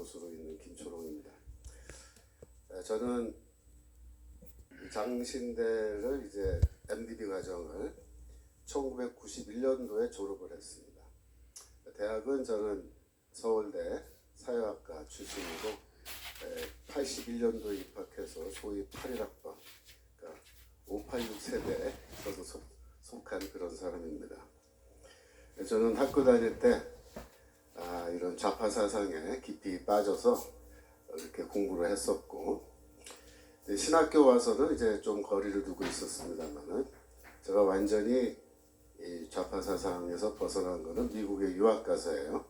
교수로 있는 김초롱입니다. 저는 장신대를 이제 MDB 과정을 1991년도에 졸업을 했습니다. 대학은 저는 서울대 사회학과 출신이고 81년도에 입학해서 소위 81학번, 그러니까 586 세대에 저도 속한 그런 사람입니다. 저는 학교 다닐 때 이런 좌파 사상에 깊이 빠져서 이렇게 공부를 했었고, 신학교 와서는 이제 좀 거리를 두고 있었습니다만은 제가 완전히 이 좌파 사상에서 벗어난 거는 미국의 유학 가서예요.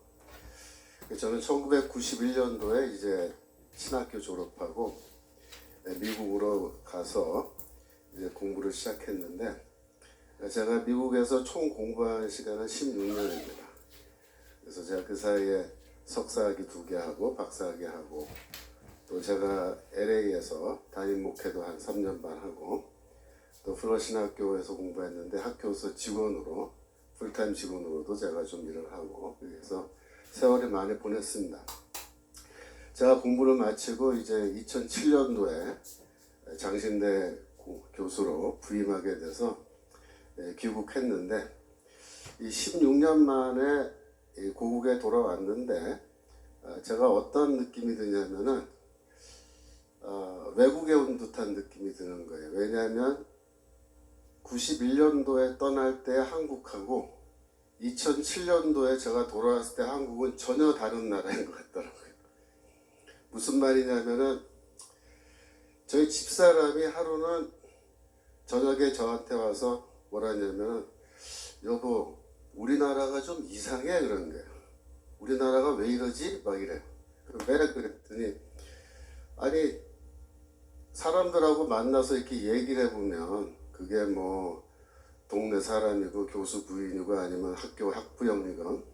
저는 1991년도에 이제 신학교 졸업하고 미국으로 가서 이제 공부를 시작했는데, 제가 미국에서 총 공부한 시간은 16년입니다. 그래서 제가 그 사이에 석사학위 2개 하고 박사학위 하고, 또 제가 LA에서 담임 목회도 한 3년 반 하고, 또 플러신학교에서 공부했는데 학교에서 직원으로, 풀타임 직원으로도 제가 좀 일을 하고, 그래서 세월을 많이 보냈습니다. 제가 공부를 마치고 이제 2007년도에 장신대 교수로 부임하게 돼서 귀국했는데, 이 16년 만에 고국에 돌아왔는데 제가 어떤 느낌이 드냐면은 외국에 온 듯한 느낌이 드는 거예요. 왜냐하면 91년도에 떠날 때 한국하고 2007년도에 제가 돌아왔을 때 한국은 전혀 다른 나라인 것 같더라고요. 무슨 말이냐면은 저희 집사람이 하루는 저녁에 저한테 와서 뭐라냐면은, 여보, 우리나라가 좀 이상해, 그런 거예요. 우리나라가 왜 이러지? 막 이래요. 왜? 그랬더니, 아니, 사람들하고 만나서 이렇게 얘기를 해보면 그게 뭐 동네 사람이고 교수 부인이고 아니면 학교 학부형이건,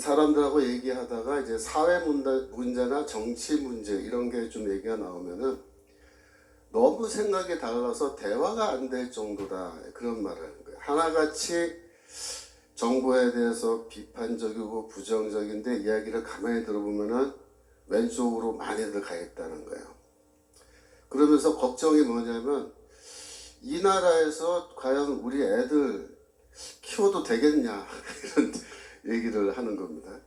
사람들하고 얘기하다가 이제 사회 문제나 정치 문제 이런 게 좀 얘기가 나오면은 너무 생각이 달라서 대화가 안 될 정도다, 그런 말을 하는 거예요. 하나같이 정부에 대해서 비판적이고 부정적인데 이야기를 가만히 들어보면은 왼쪽으로 많이들 가 있다는 거예요. 그러면서 걱정이 뭐냐면, 이 나라에서 과연 우리 애들 키워도 되겠냐 이런 얘기를 하는 겁니다.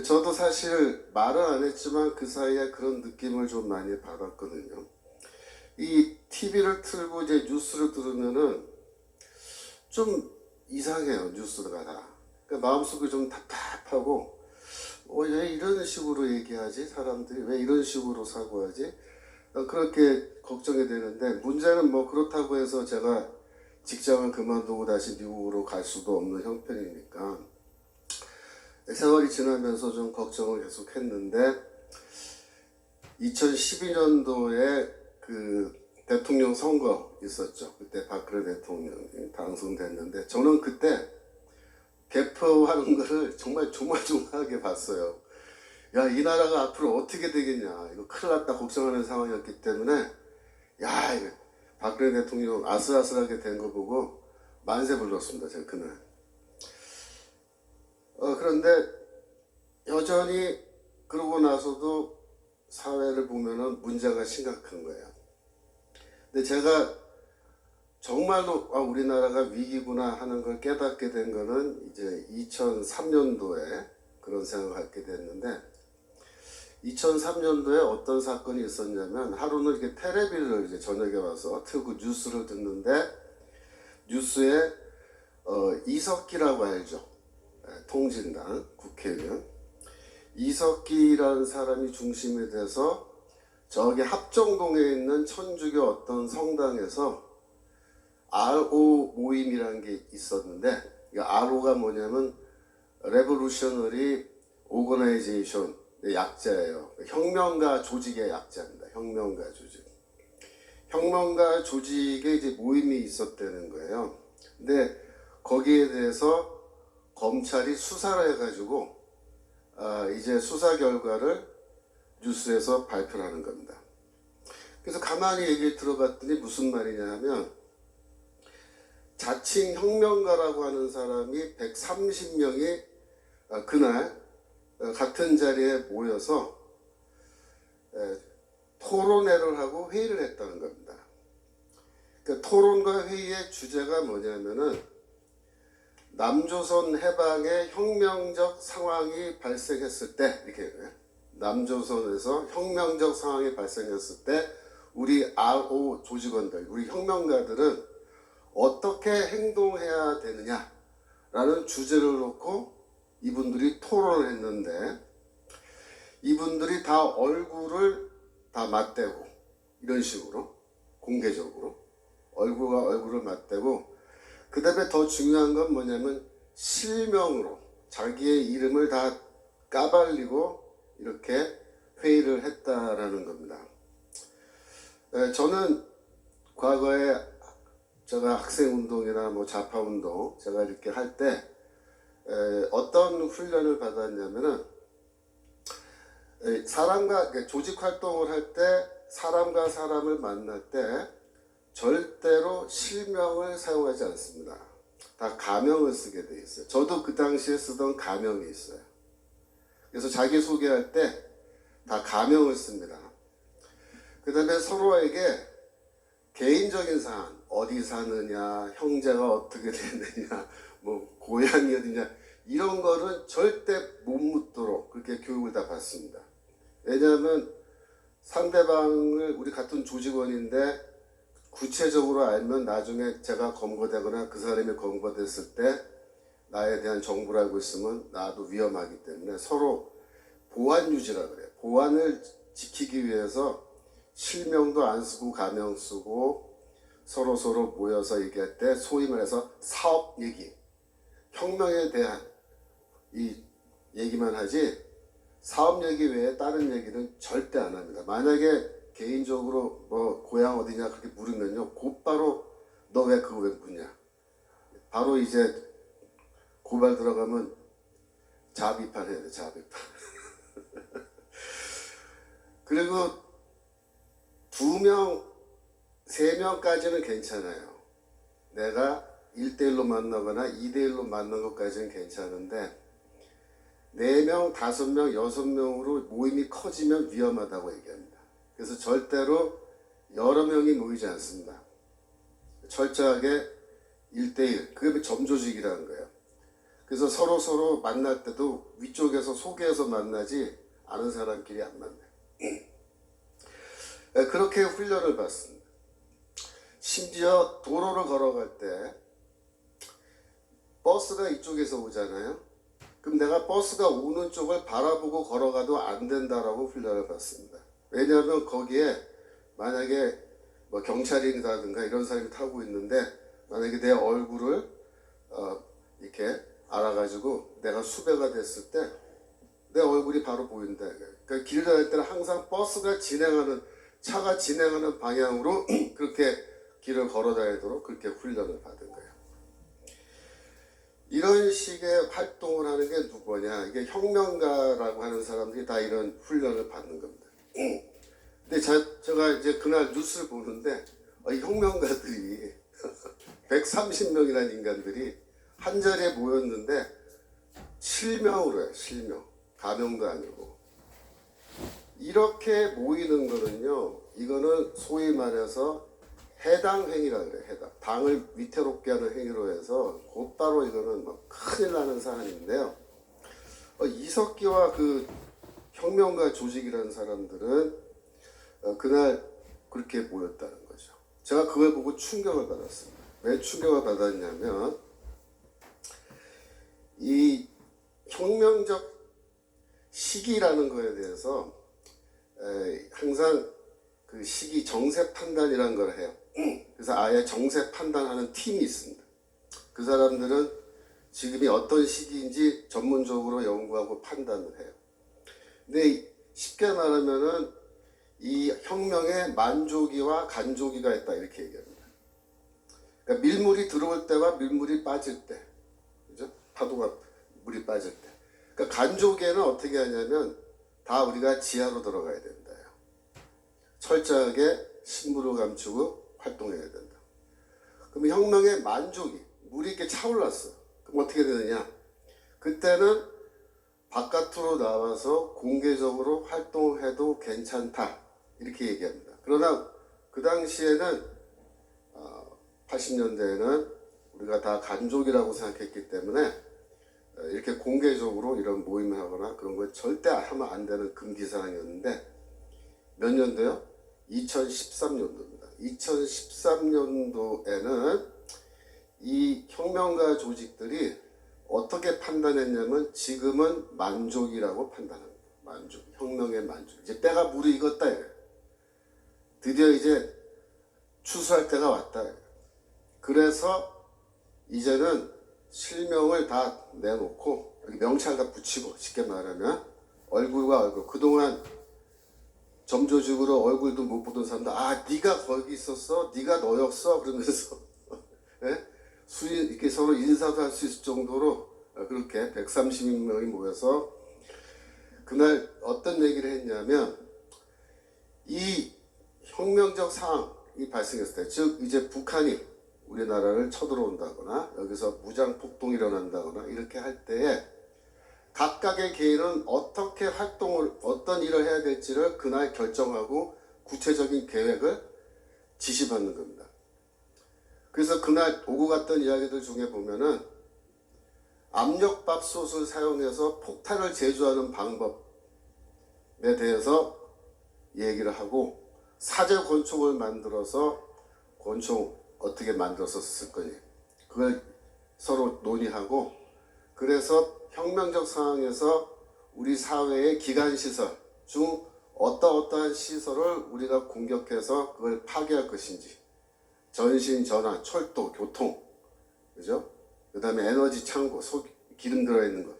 저도 사실 말은 안 했지만 그 사이에 그런 느낌을 좀 많이 받았거든요. 이 TV를 틀고 이제 뉴스를 들으면은 좀 이상해요, 뉴스가 다. 그러니까 마음속이 좀 답답하고, 왜 이런 식으로 얘기하지? 사람들이 왜 이런 식으로 사고하지? 그렇게 걱정이 되는데, 문제는 뭐 그렇다고 해서 제가 직장을 그만두고 다시 미국으로 갈 수도 없는 형편이니까 세월이 지나면서 좀 걱정을 계속 했는데, 2012년도에 그 대통령 선거 있었죠. 그때 박근혜 대통령이 당선됐는데, 저는 그때 개표하는 거를 정말 조마조마하게 봤어요. 야, 이 나라가 앞으로 어떻게 되겠냐, 이거 큰일 났다 걱정하는 상황이었기 때문에, 야, 이거 박근혜 대통령 아슬아슬하게 된 거 보고 만세 불렀습니다, 제가 그날. 그런데 여전히 그러고 나서도 사회를 보면은 문제가 심각한 거예요. 근데 제가 정말로 우리나라가 위기구나 하는 걸 깨닫게 된 거는 이제 2003년도에 그런 생각을 갖게 됐는데, 2003년도에 어떤 사건이 있었냐면, 하루는 이렇게 텔레비를 이제 저녁에 와서 틀고 뉴스를 듣는데, 뉴스에 이석기라고 알죠? 통진당 국회의원 이석기라는 사람이 중심이 돼서 저기 합정동에 있는 천주교 어떤 성당에서 RO 모임이라는 게 있었는데, 이 RO가 뭐냐면 Revolutionary Organization 약자예요. 혁명가 조직의 약자입니다. 혁명가 조직. 혁명가 조직에 이제 모임이 있었다는 거예요. 근데 거기에 대해서 검찰이 수사를 해가지고 이제 수사 결과를 뉴스에서 발표를 하는 겁니다. 그래서 가만히 얘기를 들어봤더니 무슨 말이냐 하면, 자칭 혁명가라고 하는 사람이 130명이 그날 같은 자리에 모여서 토론회를 하고 회의를 했다는 겁니다. 그러니까 토론과 회의의 주제가 뭐냐면은 남조선 해방의 혁명적 상황이 발생했을 때, 이렇게 해요. 남조선에서 혁명적 상황이 발생했을 때 우리 RO 조직원들, 우리 혁명가들은 어떻게 행동해야 되느냐라는 주제를 놓고 이분들이 토론을 했는데, 이분들이 다 얼굴을 다 맞대고, 이런 식으로 공개적으로 얼굴과 얼굴을 맞대고, 그 다음에 더 중요한 건 뭐냐면 실명으로 자기의 이름을 다 까발리고 이렇게 회의를 했다라는 겁니다. 저는 과거에 제가 학생운동이나 뭐 좌파운동 제가 이렇게 할 때 어떤 훈련을 받았냐면은 사람과 조직 활동을 할 때 사람과 사람을 만날 때 절대로 실명을 사용하지 않습니다. 다 가명을 쓰게 돼 있어요. 저도 그 당시에 쓰던 가명이 있어요. 그래서 자기소개할 때 다 가명을 씁니다. 그 다음에 서로에게 개인적인 사안, 어디 사느냐, 형제가 어떻게 되느냐, 뭐 고향이 어디냐, 이런 거는 절대 못 묻도록 그렇게 교육을 다 받습니다. 왜냐하면 상대방을, 우리 같은 조직원인데 구체적으로 알면 나중에 제가 검거되거나 그 사람이 검거됐을 때 나에 대한 정보를 알고 있으면 나도 위험하기 때문에 서로 보안 유지라 그래요. 보안을 지키기 위해서 실명도 안 쓰고 가명 쓰고 서로 모여서 얘기할 때 소위 말해서 사업 얘기, 혁명에 대한 이 얘기만 하지 사업 얘기 외에 다른 얘기는 절대 안 합니다. 만약에 개인적으로 뭐 고향 어디냐 그렇게 물으면요, 곧바로 너 왜 그거 왜 묻냐, 바로 이제 고발 들어가면 자비판 해야 돼, 자비판. 그리고 2명, 3명까지는 괜찮아요. 내가 1대1로 만나거나 2대1로 만난 것까지는 괜찮은데 4명, 5명, 6명으로 모임이 커지면 위험하다고 얘기합니다. 그래서 절대로 여러 명이 모이지 않습니다. 철저하게 1대1, 그게 점조직이라는 거예요. 그래서 서로 만날 때도 위쪽에서 소개해서 만나지 아는 사람끼리 안 만나요. 그렇게 훈련을 받습니다. 심지어 도로를 걸어갈 때 버스가 이쪽에서 오잖아요. 그럼 내가 버스가 오는 쪽을 바라보고 걸어가도 안 된다라고 훈련을 받습니다. 왜냐하면 거기에 만약에 뭐 경찰이라든가 이런 사람이 타고 있는데 만약에 내 얼굴을 이렇게 알아가지고 내가 수배가 됐을 때 내 얼굴이 바로 보인다. 그러니까 길을 다닐 때는 항상 버스가 진행하는, 차가 진행하는 방향으로 그렇게 길을 걸어 다니도록 그렇게 훈련을 받은 거예요. 이런 식의 활동을 하는 게 누구냐? 이게 혁명가라고 하는 사람들이 다 이런 훈련을 받는 겁니다. 근데 제가 이제 그날 뉴스를 보는데 이 혁명가들이 130명이라는 인간들이 한 자리에 모였는데 실명으로 해요. 실명. 가명도 아니고. 이렇게 모이는 거는요, 이거는 소위 말해서 해당 행위라 그래요. 해당. 당을 위태롭게 하는 행위로 해서 곧바로 이거는 막 큰일 나는 사안인데요. 이석기와 그 혁명가 조직이라는 사람들은 그날 그렇게 모였다는 거죠. 제가 그걸 보고 충격을 받았습니다. 왜 충격을 받았냐면 이 혁명적 시기라는 거에 대해서 항상 그 시기 정세 판단이라는 걸 해요. 그래서 아예 정세 판단하는 팀이 있습니다. 그 사람들은 지금이 어떤 시기인지 전문적으로 연구하고 판단을 해요. 근데 쉽게 말하면은 이 혁명에 만조기와 간조기가 있다 이렇게 얘기합니다. 그러니까 밀물이 들어올 때와 밀물이 빠질 때, 그죠? 파도가 물이 빠질 때. 그러니까 간조기에는 어떻게 하냐면 다 우리가 지하로 들어가야 된다. 철저하게 신부를 감추고 활동해야 된다. 그럼 혁명의 만조기, 물이 이렇게 차올랐어. 그럼 어떻게 되느냐? 그때는 바깥으로 나와서 공개적으로 활동해도 괜찮다 이렇게 얘기합니다. 그러나 그 당시에는 80년대에는 우리가 다 간족이라고 생각했기 때문에 이렇게 공개적으로 이런 모임을 하거나 그런 걸 절대 하면 안 되는 금기사항이었는데 몇 년도요? 2013년도입니다. 2013년도에는 이 혁명가 조직들이 어떻게 판단했냐면 지금은 만족이라고 판단합니다. 만족, 혁명의 만족. 이제 때가 무르익었다 이래요. 드디어 이제 추수할 때가 왔다 이래요. 그래서 이제는 실명을 다 내놓고 여기 명찰 다 붙이고 쉽게 말하면 얼굴과 얼굴 그동안 점조직으로 얼굴도 못 보던 사람들 네가 거기 있었어? 네가 너였어? 그러면서 네? 이렇게 서로 인사도 할 수 있을 정도로 그렇게 130명이 모여서 그날 어떤 얘기를 했냐면 이 혁명적 상황이 발생했을 때 즉 이제 북한이 우리나라를 쳐들어온다거나 여기서 무장 폭동이 일어난다거나 이렇게 할 때에 각각의 개인은 어떻게 활동을 어떤 일을 해야 될지를 그날 결정하고 구체적인 계획을 지시받는 겁니다. 그래서 그날 오고 갔던 이야기들 중에 보면은 압력밥솥을 사용해서 폭탄을 제조하는 방법에 대해서 얘기를 하고 사제 권총을 만들어서 권총 어떻게 만들어서 쓸 거니 그걸 서로 논의하고 그래서 혁명적 상황에서 우리 사회의 기관시설 중 어떠한 시설을 우리가 공격해서 그걸 파괴할 것인지 전신, 전환, 철도, 교통 그죠? 그 다음에 에너지 창고, 기름 들어있는 것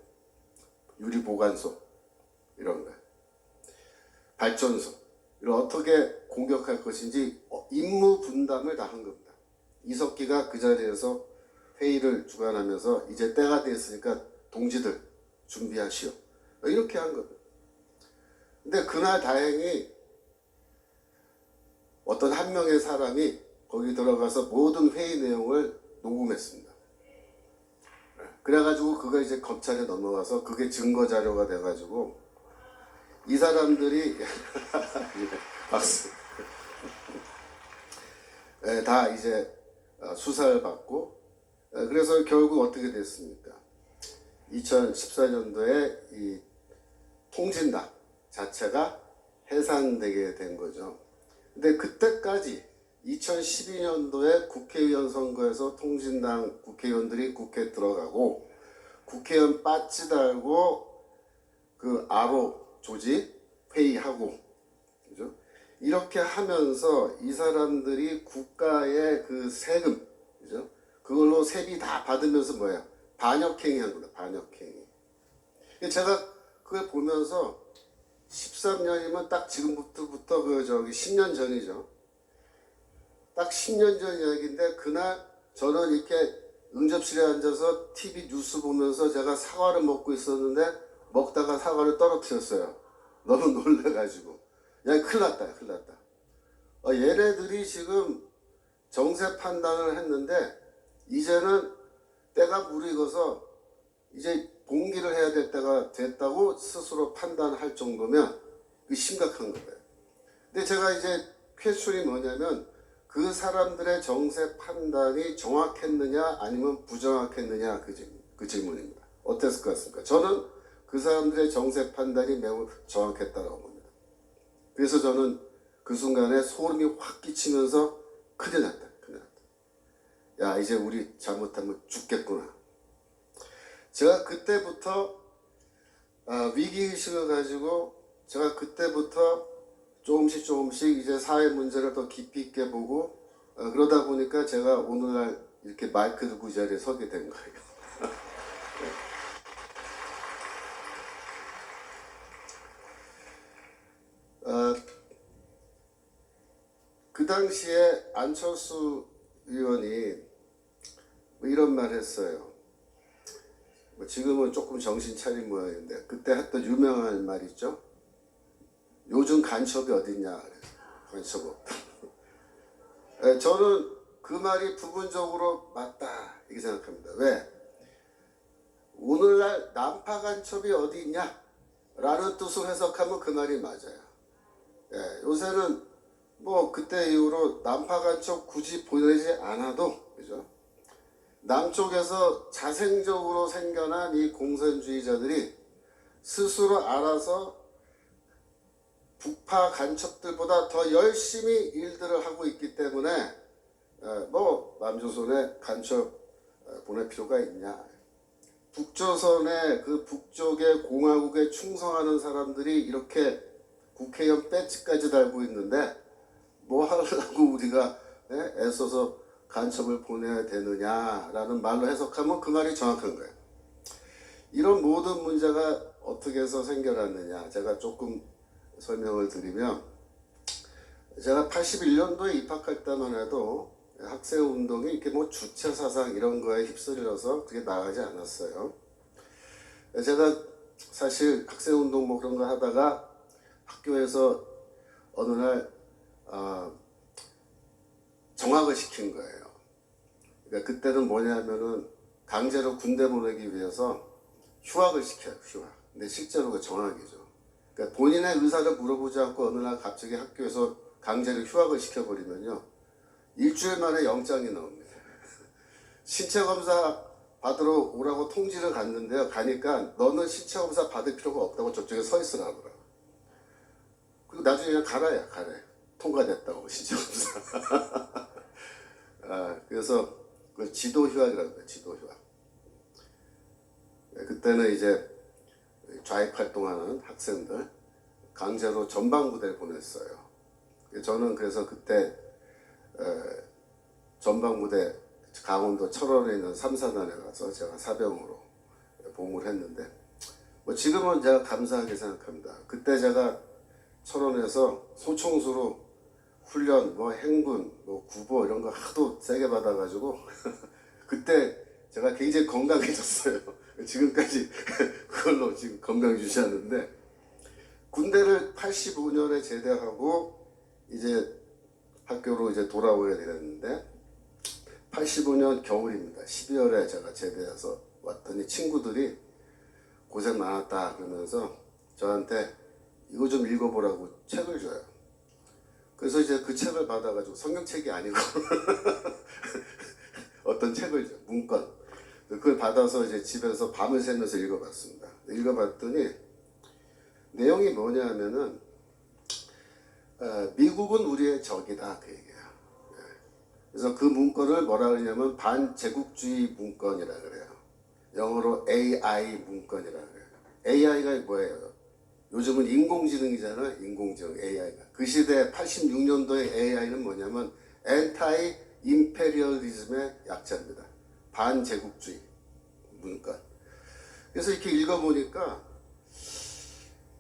유리 보관소 이런 거 발전소 이걸 어떻게 공격할 것인지 임무 분담을 다 한 겁니다. 이석기가 그 자리에서 회의를 주관하면서 이제 때가 됐으니까 동지들 준비하시오 이렇게 한 겁니다. 근데 그날 다행히 어떤 한 명의 사람이 거기 들어가서 모든 회의 내용을 녹음했습니다. 그래가지고 그거 이제 검찰에 넘어가서 그게 증거 자료가 돼가지고 이 사람들이 박수 다 이제 수사를 받고 그래서 결국 어떻게 됐습니까? 2014년도에 이 통진당 자체가 해산되게 된 거죠. 근데 그때까지 2012년도에 국회의원 선거에서 통진당 국회의원들이 국회에 들어가고 국회의원 배지 달고 그 아로 조직 회의하고 그죠? 이렇게 하면서 이 사람들이 국가의 그 세금 그죠? 그걸로 세비 다 받으면서 뭐야? 반역행위 한 겁니다. 반역행위. 제가 그걸 보면서 13년이면 딱 지금부터 그 10년 전이죠. 딱 10년 전 이야기인데 그날 저는 이렇게 응접실에 앉아서 TV 뉴스 보면서 제가 사과를 먹고 있었는데 먹다가 사과를 떨어뜨렸어요. 너무 놀래가지고. 야, 큰일 났다, 큰일 났다. 얘네들이 지금 정세 판단을 했는데 이제는 때가 무르익어서 이제 봉기를 해야 될 때가 됐다고 스스로 판단할 정도면 심각한 거예요. 근데 제가 이제 퀘스천이 뭐냐면 그 사람들의 정세 판단이 정확했느냐 아니면 부정확했느냐 그 질문입니다. 어땠을 것 같습니까? 저는 그 사람들의 정세 판단이 매우 정확했다고 봅니다. 그래서 저는 그 순간에 소름이 확 끼치면서 큰일 났다. 큰일 났다. 야, 이제 우리 잘못하면 죽겠구나. 제가 그때부터 위기의식을 가지고 제가 그때부터 조금씩 이제 사회 문제를 더 깊이 있게 보고 그러다 보니까 제가 오늘날 이렇게 마이크 들고 이 자리에 서게 된 거예요. 그 당시에 안철수 의원이 뭐 이런 말 했어요. 뭐 지금은 조금 정신 차린 모양인데 그때 했던 유명한 말 있죠. 요즘 간첩이 어딨냐. 간첩 없다. 저는 그 말이 부분적으로 맞다 이렇게 생각합니다. 왜? 오늘날 난파 간첩이 어디 있냐? 라는 뜻으로 해석하면 그 말이 맞아요. 예, 요새는 뭐 그때 이후로 난파 간첩 굳이 보내지 않아도, 그죠? 남쪽에서 자생적으로 생겨난 이 공산주의자들이 스스로 알아서 북파 간첩들보다 더 열심히 일들을 하고 있기 때문에 뭐 남조선에 간첩 보낼 필요가 있냐. 북조선의 그 북쪽의 공화국에 충성하는 사람들이 이렇게 국회의원 배지까지 달고 있는데 뭐 하려고 우리가 애써서 간첩을 보내야 되느냐라는 말로 해석하면 그 말이 정확한 거예요. 이런 모든 문제가 어떻게 해서 생겨났느냐, 제가 조금 설명을 드리면, 제가 81년도에 입학할 때만 해도 학생운동이 이렇게 뭐 주체사상 이런 거에 휩쓸려서 그게 나가지 않았어요. 제가 사실 학생운동 뭐 그런 거 하다가 학교에서 어느 날 정학을 시킨 거예요. 그러니까 그때는 뭐냐면은 강제로 군대 보내기 위해서 휴학을 시켜요, 휴학. 근데 실제로 그 정학이죠. 그러니까 본인의 의사를 물어보지 않고 어느 날 갑자기 학교에서 강제로 휴학을 시켜버리면요, 일주일 만에 영장이 나옵니다. 신체 검사 받으러 오라고 통지를 갔는데요, 가니까 너는 신체 검사 받을 필요가 없다고 저쪽에 서 있으라 하더라고요. 그리고 나중에 그냥 가라야 가래. 통과됐다고 신체 검사. 그래서 그 지도 휴학이라고 해요, 지도 휴학. 그때는 이제 좌익 활동하는 학생들 강제로 전방부대를 보냈어요. 저는 그래서 그때 전방부대 강원도 철원에 있는 3사단에 가서 제가 사병으로 복무를 했는데, 뭐 지금은 제가 감사하게 생각합니다. 그때 제가 철원에서 소총수로 훈련, 뭐 행군, 뭐 구보 이런 거 하도 세게 받아가지고 그때 제가 굉장히 건강해졌어요. 지금까지 그걸로 지금 건강 유지하는데, 군대를 85년에 제대하고 이제 학교로 이제 돌아오게 되었는데, 85년 겨울입니다. 12월에 제가 제대해서 왔더니 친구들이 고생 많았다 그러면서 저한테 이거 좀 읽어보라고 책을 줘요. 그래서 이제 그 책을 받아가지고, 성경책이 아니고 어떤 책을 줘요, 문건. 그걸 받아서 이제 집에서 밤을 새면서 읽어봤습니다. 읽어봤더니 내용이 뭐냐면은 미국은 우리의 적이다, 그 얘기예요. 그래서 그 문건을 뭐라 그러냐면 반제국주의 문건이라 그래요. 영어로 AI 문건이라 그래요. AI가 뭐예요? 요즘은 인공지능이잖아요. 인공지능 AI가. 그 시대 86년도의 AI는 뭐냐면 엔타이 임페리얼리즘의 약자입니다. 반제국주의 문건. 그래서 이렇게 읽어보니까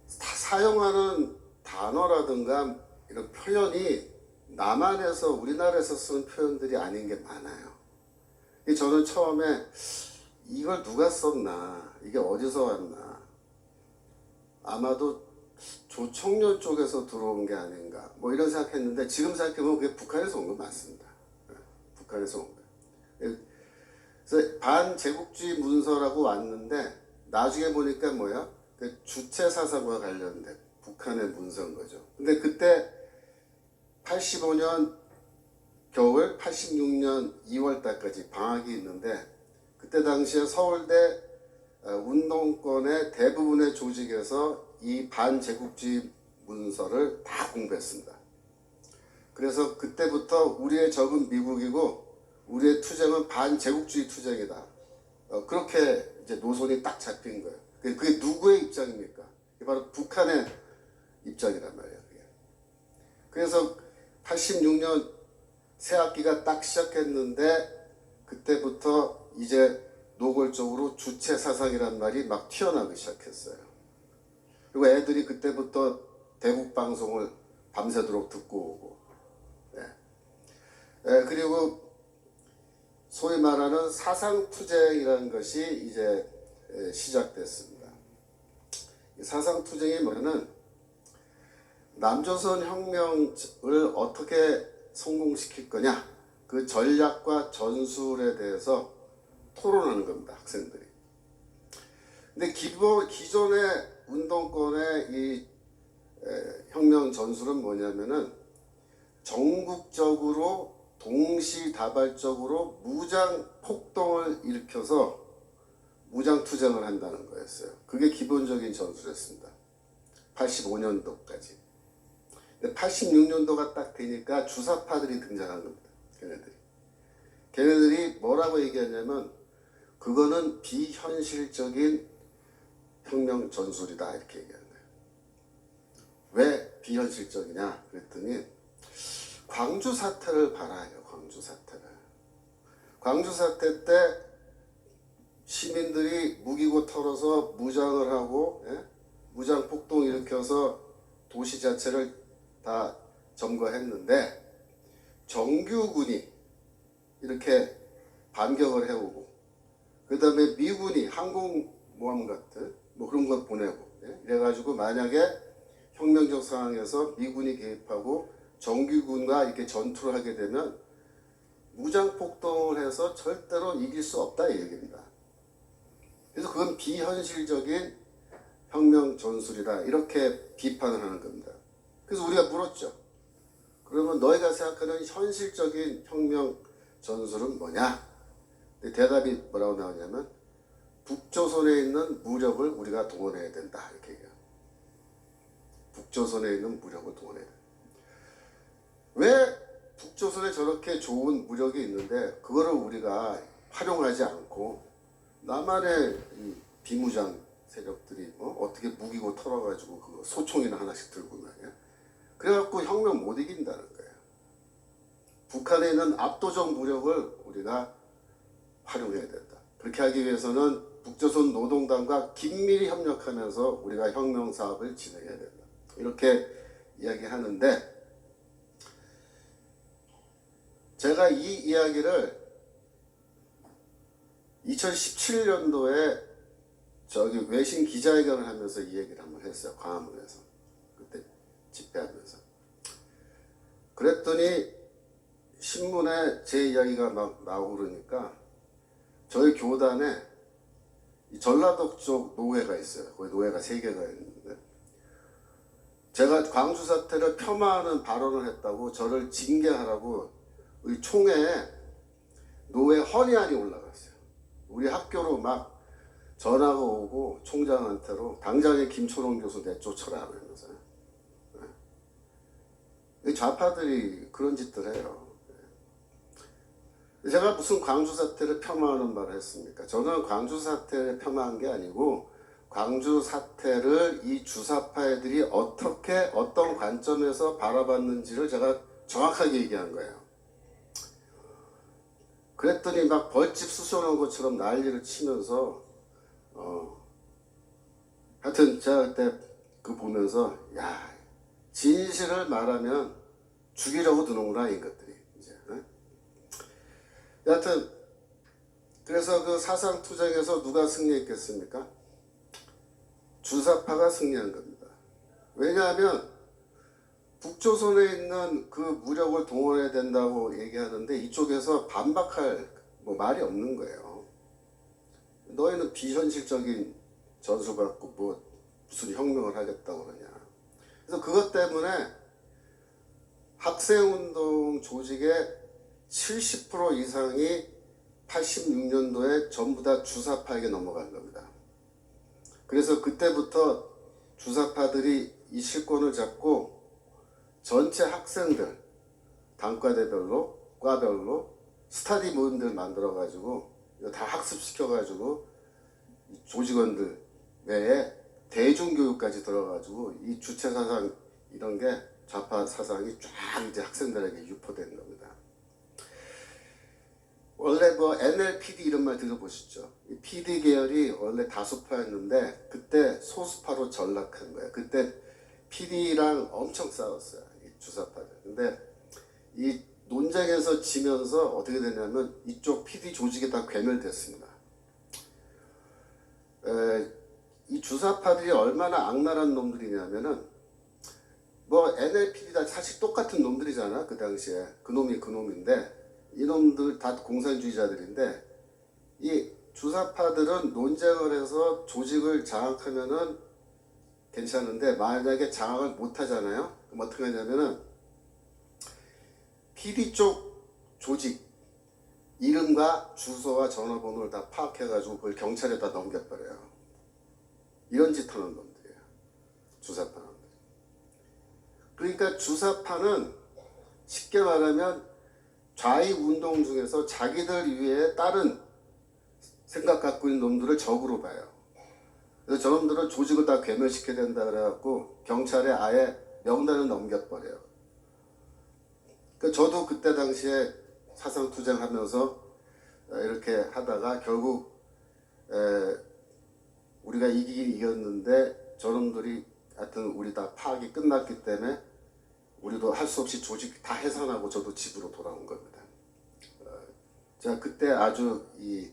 사용하는 단어라든가 이런 표현이 남한에서, 우리나라에서 쓰는 표현들이 아닌 게 많아요. 저는 처음에 이걸 누가 썼나, 이게 어디서 왔나, 아마도 조총련 쪽에서 들어온 게 아닌가, 뭐 이런 생각했는데, 지금 생각해보면 그게 북한에서 온 거 맞습니다. 북한에서 온 거예요. 그래서 반제국주의 문서라고 왔는데 나중에 보니까 뭐야? 그 주체사상과 관련된 북한의 문서인 거죠. 근데 그때 85년 겨울, 86년 2월 달까지 방학이 있는데, 그때 당시에 서울대 운동권의 대부분의 조직에서 이 반제국주의 문서를 다 공부했습니다. 그래서 그때부터 우리의 적은 미국이고 우리의 투쟁은 반제국주의 투쟁이다. 그렇게 이제 노선이 딱 잡힌 거예요. 그게 누구의 입장입니까? 그게 바로 북한의 입장이란 말이에요. 그래서 86년 새 학기가 딱 시작했는데, 그때부터 이제 노골적으로 주체 사상이란 말이 막 튀어나오기 시작했어요. 그리고 애들이 그때부터 대국 방송을 밤새도록 듣고 오고, 그리고 소위 말하는 사상투쟁이라는 것이 이제 시작됐습니다. 사상투쟁이 뭐냐면 남조선 혁명을 어떻게 성공시킬 거냐, 그 전략과 전술에 대해서 토론하는 겁니다, 학생들이. 근데 기존의 운동권의 이 혁명 전술은 뭐냐면은 전국적으로 동시다발적으로 무장 폭동을 일으켜서 무장 투쟁을 한다는 거였어요. 그게 기본적인 전술이었습니다. 85년도까지. 근데 86년도가 딱 되니까 주사파들이 등장한 겁니다. 걔네들이 뭐라고 얘기하냐면 그거는 비현실적인 혁명 전술이다 이렇게 얘기하는 거예요. 왜 비현실적이냐 그랬더니 광주 사태를 봐라 해요. 광주 사태를. 광주 사태 때 시민들이 무기고 털어서 무장을 하고 무장 폭동 일으켜서 도시 자체를 다 점거했는데 정규군이 이렇게 반격을 해오고 그 다음에 미군이 항공모함 같은 뭐 그런 걸 보내고 이래가지고 만약에 혁명적 상황에서 미군이 개입하고 정규군과 이렇게 전투를 하게 되면 무장 폭동을 해서 절대로 이길 수 없다 이 얘기입니다. 그래서 그건 비현실적인 혁명 전술이다 이렇게 비판을 하는 겁니다. 그래서 우리가 물었죠. 그러면 너희가 생각하는 현실적인 혁명 전술은 뭐냐? 근데 대답이 뭐라고 나오냐면 북조선에 있는 무력을 우리가 동원해야 된다 이렇게 얘기해요. 북조선에 있는 무력을 동원해야 된다. 왜 북조선에 저렇게 좋은 무력이 있는데 그거를 우리가 활용하지 않고 남한의 이 비무장 세력들이 어떻게 무기고 털어가지고 그 소총이나 하나씩 들고 말이야. 그래갖고 혁명 못 이긴다는 거예요. 북한에 있는 압도적 무력을 우리가 활용해야 된다. 그렇게 하기 위해서는 북조선 노동당과 긴밀히 협력하면서 우리가 혁명 사업을 진행해야 된다. 이렇게 이야기하는데 제가 이 이야기를 2017년도에 저기 외신 기자회견을 하면서 이 얘기를 한번 했어요. 광화문에서. 그때 집회하면서. 그랬더니 신문에 제 이야기가 막 나오고 그러니까 저희 교단에 전라도 쪽 노회가 있어요. 거기 노회가 3개가 있는데 제가 광주 사태를 폄하하는 발언을 했다고 저를 징계하라고 우리 총회에 노회 헌의안이 올라갔어요. 우리 학교로 막 전화가 오고 총장한테로 당장에 김초롱 교수 내쫓아라 그러면서 좌파들이 그런 짓들 해요. 제가 무슨 광주 사태를 폄하하는 말을 했습니까? 저는 광주 사태를 폄하한 게 아니고 광주 사태를 이 주사파 애들이 어떻게 어떤 관점에서 바라봤는지를 제가 정확하게 얘기한 거예요. 그랬더니 막 벌집 쑤셔놓은 것처럼 난리를 치면서 하여튼 제가 그때 그 보면서 야 진실을 말하면 죽이려고 드는구나 이것들이 이제. 여하튼 그래서 그 사상투쟁에서 누가 승리했겠습니까? 주사파가 승리한 겁니다. 왜냐하면 북조선에 있는 그 무력을 동원해야 된다고 얘기하는데 이쪽에서 반박할 말이 없는 거예요. 너희는 비현실적인 전술 갖고 무슨 혁명을 하겠다고 그러냐. 그래서 그것 때문에 학생운동 조직의 70% 이상이 86년도에 전부 다 주사파에게 넘어간 겁니다. 그래서 그때부터 주사파들이 이 실권을 잡고 전체 학생들, 단과대별로, 과별로 스터디 모임들 만들어가지고 다 학습시켜가지고 조직원들 외에 대중교육까지 들어가지고 이 주체사상 이런 게 좌파 사상이 쫙 이제 학생들에게 유포된 겁니다. 원래 NLPD 이런 말 들어보셨죠? 이 PD 계열이 원래 다수파였는데 그때 소수파로 전락한 거예요. 그때 PD랑 엄청 싸웠어요. 이 주사파들. 근데 이 논쟁에서 지면서 어떻게 되냐면 이쪽 PD 조직에 다 괴멸됐습니다. 이 주사파들이 얼마나 악랄한 놈들이냐면은 NLPD 다 사실 똑같은 놈들이잖아. 그 당시에. 그 놈이 그 놈인데 이놈들 다 공산주의자들인데 이 주사파들은 논쟁을 해서 조직을 장악하면은 괜찮은데 만약에 장악을 못 하잖아요. 그럼 어떻게 하냐면은 PD 쪽 조직 이름과 주소와 전화번호를 다 파악해가지고 그걸 경찰에다 넘겨버려요. 이런 짓 하는 놈들이에요. 주사파 놈들. 그러니까 주사파는 쉽게 말하면 좌익 운동 중에서 자기들 위에 다른 생각 갖고 있는 놈들을 적으로 봐요. 그래서 저놈들은 조직을 다 괴멸시켜야 된다 그래갖고 경찰에 아예 명단을 넘겨버려요. 그러니까 저도 그때 당시에 사상투쟁하면서 이렇게 하다가 결국 우리가 이기긴 이겼는데 저놈들이 하여튼 우리 다 파악이 끝났기 때문에 우리도 할 수 없이 조직 다 해산하고 저도 집으로 돌아온 겁니다. 제가 그때 아주 이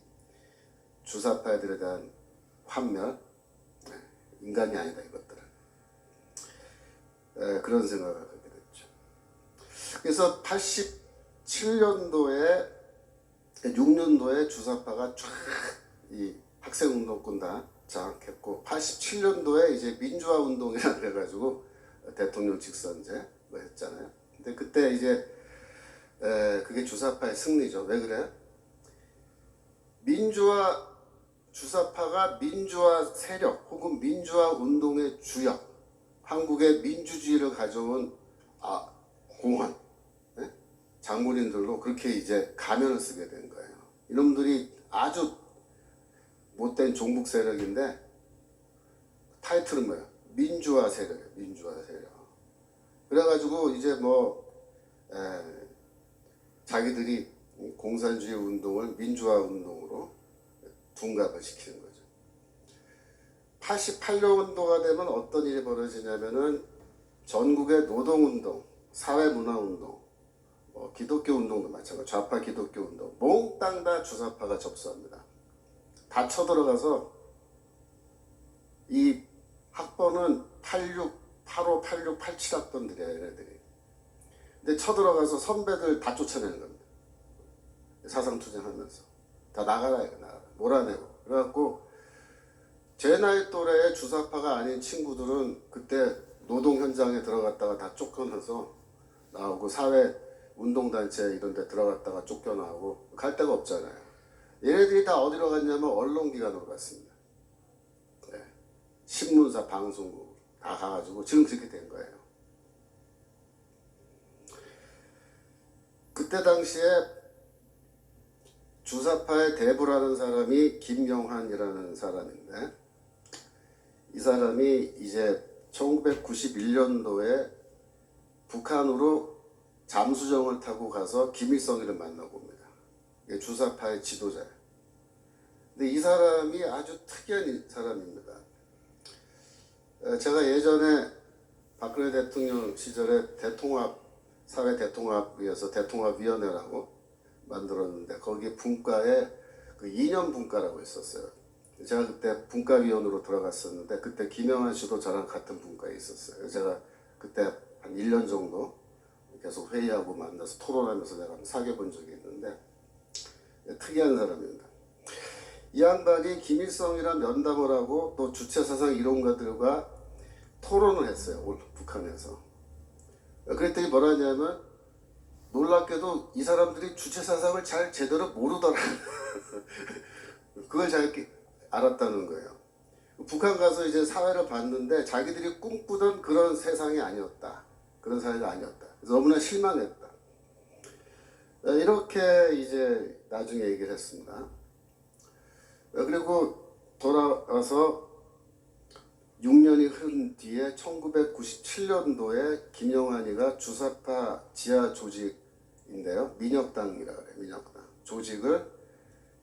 주사파들에 대한 환멸, 인간이 아니다 이것들은 그런 생각을 하게 됐죠. 그래서 87년도에 6년도에 주사파가 쫙 이 학생운동권 다 장악했고 87년도에 이제 민주화 운동이라 그래가지고 대통령 직선제 뭐 했잖아요. 근데 그때 이제 그게 주사파의 승리죠. 왜 그래? 민주화 주사파가 민주화 세력 혹은 민주화 운동의 주역, 한국의 민주주의를 가져온 공헌, 장군인들로 그렇게 이제 가면을 쓰게 된 거예요. 이놈들이 아주 못된 종북 세력인데 타이틀은 뭐예요? 민주화 세력이에요. 민주화 세력. 그래가지고 이제 자기들이 공산주의 운동을 민주화 운동으로 둔갑을 시키는 거죠. 88년도가 되면 어떤 일이 벌어지냐면은 전국의 노동운동, 사회문화운동, 기독교 운동도 마찬가지, 좌파 기독교 운동, 몽땅 다 주사파가 접수합니다. 다 쳐들어가서 이 학번은 86, 85, 86, 87 학번들이야, 얘네들이. 근데 쳐들어가서 선배들 다 쫓아내는 겁니다. 사상투쟁하면서. 다 나가라, 나가라. 몰아내고. 그래갖고, 제 나이 또래의 주사파가 아닌 친구들은 그때 노동 현장에 들어갔다가 다 쫓겨나서 나오고, 사회 운동단체 이런 데 들어갔다가 쫓겨나오고, 갈 데가 없잖아요. 얘네들이 다 어디로 갔냐면 언론기관으로 갔습니다. 네. 신문사, 방송국 다 가가지고 지금 그렇게 된 거예요. 그때 당시에 주사파의 대부라는 사람이 김영환이라는 사람인데 이 사람이 이제 1991년도에 북한으로 잠수정을 타고 가서 김일성이를 만나고 옵니다. 주사파의 지도자예요. 근데 이 사람이 아주 특이한 사람입니다. 제가 예전에 박근혜 대통령 시절에 사회 대통합위에서 대통합위원회라고 만들었는데 거기 분과에 그 이념 분과라고 있었어요. 제가 그때 분과위원으로 들어갔었는데 그때 김영환 씨도 저랑 같은 분과에 있었어요. 제가 그때 한 1년 정도 계속 회의하고 만나서 토론하면서 내가 사귀어본 적이 있는데 특이한 사람입니다. 이 양반이 김일성이랑 면담을 하고 또 주체사상 이론가들과 토론을 했어요. 북한에서. 그랬더니 뭐라 하냐면 놀랍게도 이 사람들이 주체사상을 잘 제대로 모르더라. 그걸 잘 알았다는 거예요. 북한 가서 이제 사회를 봤는데 자기들이 꿈꾸던 그런 세상이 아니었다. 그런 사회가 아니었다. 그래서 너무나 실망했다. 이렇게 이제 나중에 얘기를 했습니다. 그리고 돌아와서 6년이 흐른 뒤에 1997년도에 김영환이가 주사파 지하 조직인데요. 민혁당이라 그래요. 민혁당. 조직을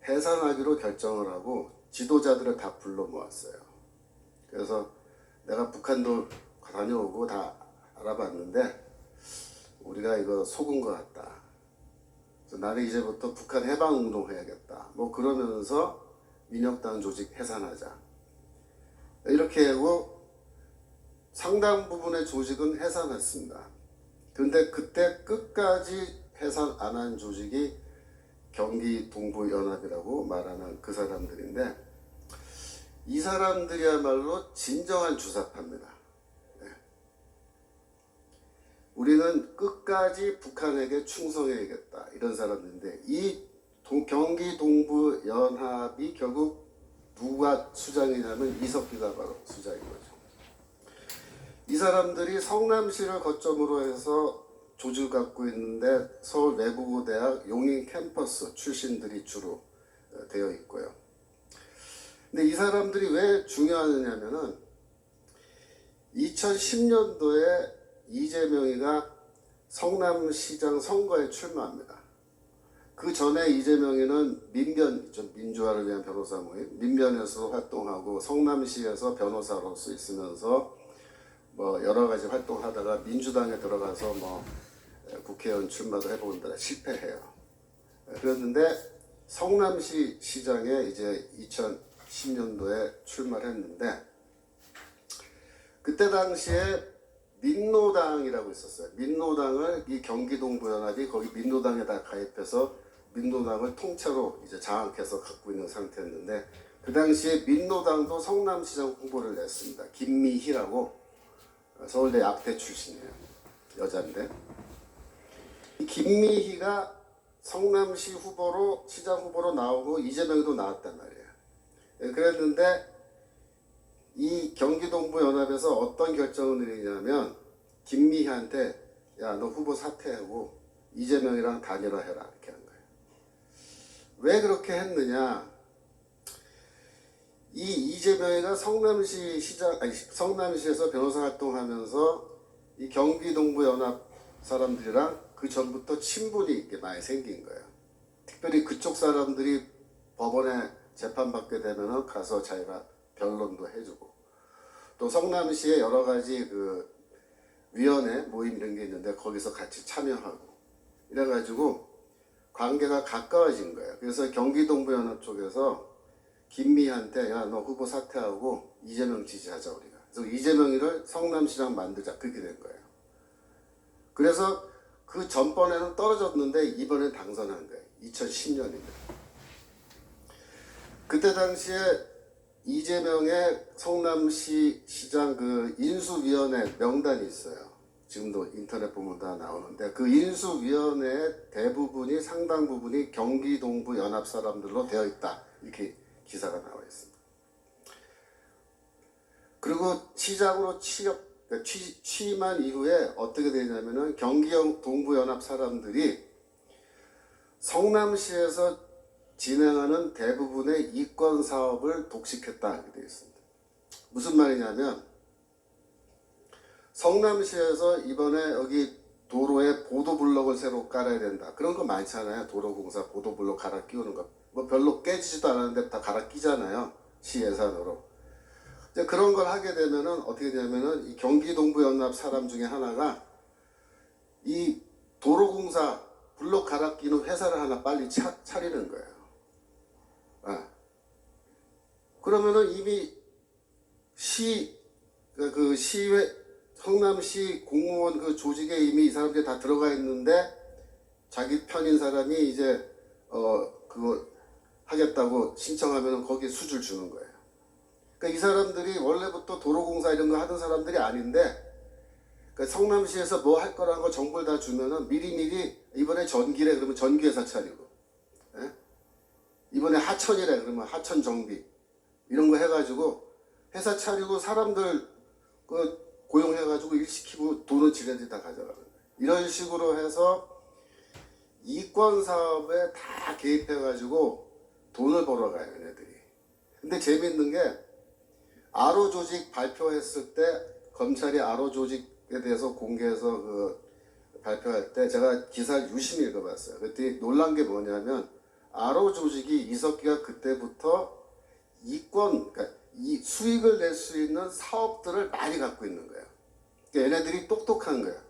해산하기로 결정을 하고 지도자들을 다 불러 모았어요. 그래서 내가 북한도 다녀오고 다 알아봤는데 우리가 이거 속은 것 같다. 그래서 나는 이제부터 북한 해방운동 해야겠다. 뭐 그러면서 민혁당 조직 해산하자. 이렇게 하고 상당 부분의 조직은 해산했습니다. 근데 그때 끝까지 해산 안 한 조직이 경기 동부연합이라고 말하는 그 사람들인데, 이 사람들이야말로 진정한 주사파입니다. 네. 우리는 끝까지 북한에게 충성해야겠다, 이런 사람들인데, 이 경기 동부연합이 결국 누가 수장이냐면 이석기가 바로 수장인 거죠. 이 사람들이 성남시를 거점으로 해서 조직을 갖고 있는데, 서울 외국어대학 용인 캠퍼스 출신들이 주로 되어 있고요. 근데 이 사람들이 왜 중요하냐면은 2010년도에 이재명이가 성남시장 선거에 출마합니다. 그 전에 이재명이는 민변, 민주화를 위한 변호사 모임, 민변에서 활동하고 성남시에서 변호사로서 있으면서 뭐 여러 가지 활동하다가 민주당에 들어가서 뭐 국회의원 출마도 해보는데 실패해요. 그랬는데 성남시 시장에 이제 2010년도에 출마를 했는데, 그때 당시에 민노당이라고 있었어요. 민노당을 이 경기동부연합이 거기 민노당에다 가입해서 민노당을 통째로 이제 장악해서 갖고 있는 상태였는데, 그 당시에 민노당도 성남시장 후보를 냈습니다. 김미희라고 서울대 약대 출신이에요. 여자인데, 이 김미희가 성남시 후보로 시장 후보로 나오고 이재명도 나왔단 말이에요. 그랬는데 이 경기동부연합에서 어떤 결정을 내리냐면 김미희한테 야, 너 후보 사퇴하고 이재명이랑 단일화해라, 이렇게 한 거예요. 왜 그렇게 했느냐? 이 이재명이가 성남시에서 변호사 활동하면서 이 경기동부연합 사람들이랑 그 전부터 친분이 있게 많이 생긴 거예요. 특별히 그쪽 사람들이 법원에 재판받게 되면은 가서 자기가 변론도 해주고, 또 성남시에 여러 가지 그 위원회 모임 이런 게 있는데 거기서 같이 참여하고, 이래가지고 관계가 가까워진 거예요. 그래서 경기동부연합 쪽에서 김미희한테 야, 너 후보 사퇴하고 이재명 지지하자 우리가. 그래서 이재명이를 성남시장 만들자, 그렇게 된 거예요. 그래서 그 전번에는 떨어졌는데 이번엔 당선한 거예요. 2010년입니다. 그때 당시에 이재명의 성남시 시장 그 인수위원회 명단이 있어요. 지금도 인터넷 보면 다 나오는데, 그 인수위원회 대부분이, 상당 부분이 경기동부 연합 사람들로 되어 있다, 이렇게 기사가 나와 있습니다. 그리고 시장으로 취임한 이후에 어떻게 되냐면은 경기동부 연합 사람들이 성남시에서 진행하는 대부분의 이권 사업을 독식했다, 이렇게 되어 있습니다. 무슨 말이냐면 성남시에서 이번에 여기 도로에 보도블록을 새로 깔아야 된다, 그런 거 많잖아요. 도로공사 보도블록 갈아 끼우는 거 뭐 별로 깨지지도 않았는데 다 갈아 끼잖아요, 시 예산으로. 이제 그런 걸 하게 되면은 어떻게 되냐면은 이 경기동부연합 사람 중에 하나가 이 도로공사 블록 갈아 끼는 회사를 하나 빨리 차리는 거예요. 그러면은 이미 그 시회, 성남시 공무원 그 조직에 이미 이 사람들이 다 들어가 있는데, 자기 편인 사람이 이제 그거 하겠다고 신청하면 거기에 수주를 주는 거예요. 그러니까 이 사람들이 원래부터 도로공사 이런 거 하던 사람들이 아닌데, 그러니까 성남시에서 뭐 할 거라는 거 정보를 다 주면은 미리미리 이번에 전기래 그러면 전기회사 차리고, 예? 이번에 하천이래 그러면 하천 정비 이런 거 해가지고 회사 차리고 사람들 그 고용해가지고 일 시키고 돈은 지네들이 다 가져가는 거예요. 이런 식으로 해서 이권 사업에 다 개입해가지고 돈을 벌어가요, 얘네들이. 근데 재밌는 게 아로 조직 발표했을 때, 검찰이 아로 조직에 대해서 공개해서 그 발표할 때 제가 기사를 유심히 읽어봤어요. 그랬더니 놀란 게 뭐냐면 아로 조직이 이석기가 그때부터 이권, 그러니까 이 수익을 낼 수 있는 사업들을 많이 갖고 있는 거예요. 그러니까 얘네들이 똑똑한 거예요.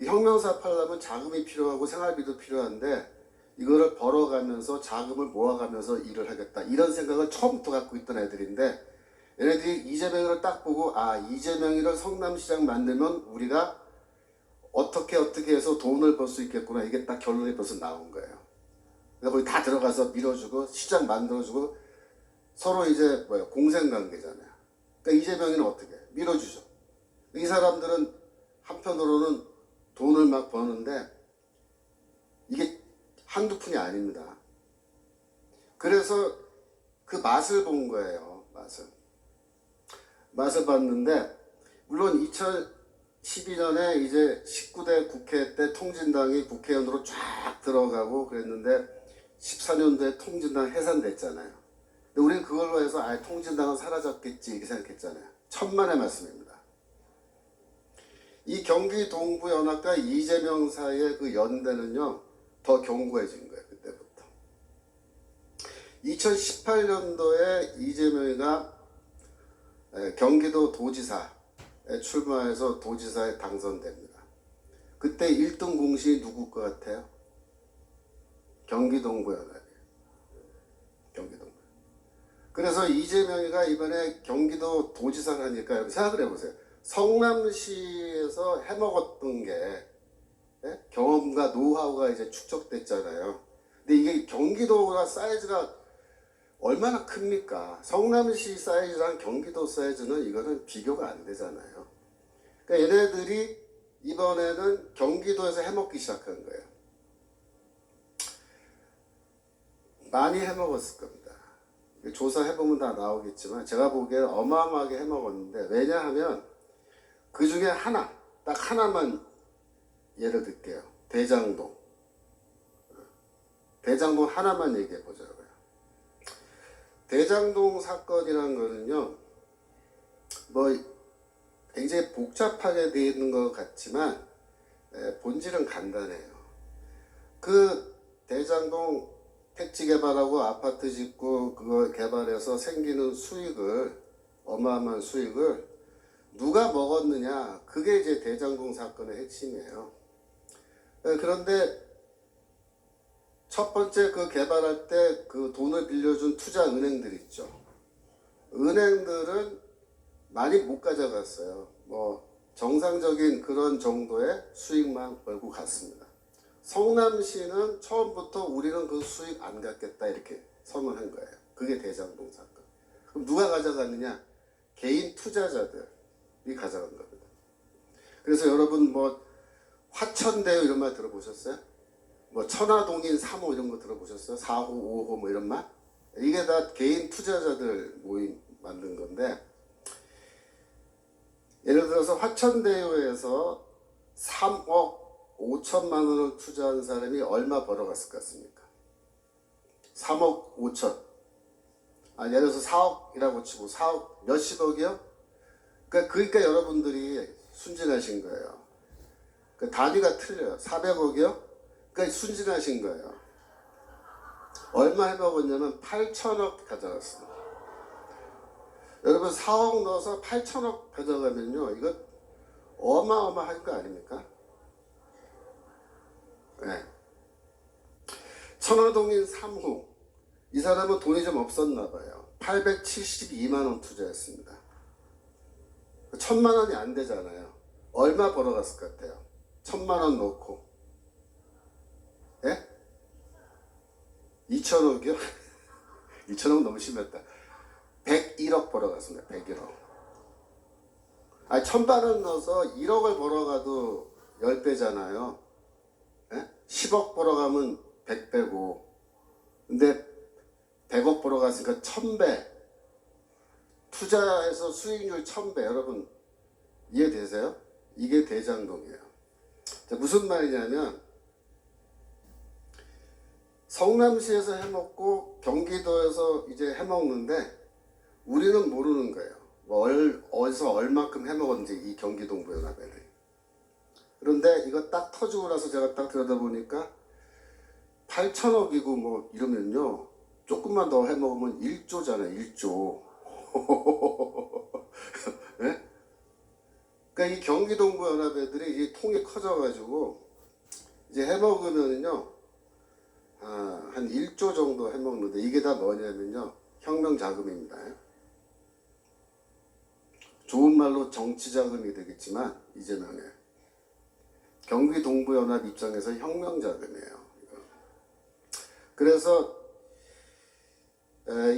혁명사업 하려면 자금이 필요하고 생활비도 필요한데 이거를 벌어가면서 자금을 모아가면서 일을 하겠다, 이런 생각을 처음부터 갖고 있던 애들인데, 얘네들이 이재명을 딱 보고 아, 이재명이를 성남시장 만들면 우리가 어떻게 해서 돈을 벌 수 있겠구나, 이게 딱 결론이 벌써 나온 거예요. 거기 다 들어가서 밀어주고 시장 만들어주고 서로 이제 공생관계잖아요. 그러니까 이재명이는 어떻게 밀어주죠. 이 사람들은 한편으로는 돈을 막 버는데 이게 한두 푼이 아닙니다. 그래서 그 맛을 본 거예요. 맛을 봤는데 물론 2012년에 이제 19대 국회 때 통진당이 국회의원으로 쫙 들어가고 그랬는데 14년도에 통진당 해산됐잖아요. 근데 우리는 그걸로 해서 통진당은 사라졌겠지 이렇게 생각했잖아요. 천만의 말씀입니다. 이 경기 동부연합과 이재명 사이의 그 연대는요 더 견고해진 거예요. 그때부터 2018년도에 이재명이가 경기도 도지사에 출마해서 도지사에 당선됩니다. 그때 1등 공신이 누구 것 같아요? 경기 동부연합이에요. 그래서 이재명이가 이번에 경기도 도지사를 하니까 생각을 해보세요. 성남시에서 해먹었던 게 경험과 노하우가 이제 축적됐잖아요. 근데 이게 경기도가 사이즈가 얼마나 큽니까? 성남시 사이즈랑 경기도 사이즈는 이거는 비교가 안 되잖아요. 그러니까 얘네들이 이번에는 경기도에서 해먹기 시작한 거예요. 많이 해먹었을 겁니다. 조사해보면 다 나오겠지만 제가 보기에 어마어마하게 해먹었는데 왜냐하면 그 중에 딱 하나만 예를 들게요. 대장동 하나만 얘기해 보자고요. 대장동 사건이라는 거는요, 굉장히 복잡하게 되어 있는 것 같지만 본질은 간단해요. 그 대장동 택지 개발하고 아파트 짓고 그거 개발해서 생기는 수익을 어마어마한 수익을 누가 먹었느냐, 그게 이제 대장동 사건의 핵심이에요. 그런데 첫 번째 그 개발할 때 그 돈을 빌려준 투자 은행들 있죠. 은행들은 많이 못 가져갔어요. 정상적인 그런 정도의 수익만 벌고 갔습니다. 성남시는 처음부터 우리는 그 수익 안 갖겠다 이렇게 선언한 거예요. 그게 대장동 사건. 그럼 누가 가져갔느냐? 개인 투자자들이 가져간 겁니다. 그래서 여러분 화천대유 이런 말 들어보셨어요? 천화동인 3호 이런 거 들어보셨어요? 4호, 5호 이런 말? 이게 다 개인 투자자들 모임 만든 건데, 예를 들어서 화천대유에서 3억 5천만 원을 투자한 사람이 얼마 벌어갔을 것 같습니까? 3억 5천. 예를 들어서 4억이라고 치고 4억 몇십억이요? 그러니까 여러분들이 순진하신 거예요. 단위가 틀려요. 400억이요? 그러니까 순진하신 거예요. 얼마 해먹었냐면 8천억 가져갔습니다. 여러분 4억 넣어서 8천억 가져가면요, 이거 어마어마할 거 아닙니까? 네. 천화동인 3호, 이 사람은 돈이 좀 없었나 봐요. 872만 원 투자했습니다. 1,000만 원이 안 되잖아요. 얼마 벌어갔을 것 같아요? 1,000만 원 넣고 2천억이요? 2천억 너무 심했다. 101억 벌어갔습니다. 101억. 1,000만 원 넣어서 1억을 벌어가도 10배잖아요. 10억 벌어가면 100배고, 근데 100억 벌어갔으니까 1000배. 투자해서 수익률 1000배. 여러분 이해되세요? 이게 대장동이에요. 자, 무슨 말이냐면 성남시에서 해먹고 경기도에서 이제 해먹는데 우리는 모르는 거예요. 어디서 얼마큼 해먹었는지, 이 경기 동부연합에는. 그런데 이거 딱 터지고 나서 제가 딱 들여다보니까 8천억이고 이러면요, 조금만 더 해먹으면 1조잖아요. 1조. 네? 그러니까 이 경기 동부연합 애들이 이 통이 커져가지고 이제 해먹으면요, 한 1조 정도 해먹는데, 이게 다 뭐냐면요, 혁명 자금입니다. 좋은 말로 정치 자금이 되겠지만 이재명의 경기 동부연합 입장에서 혁명 자금이에요. 그래서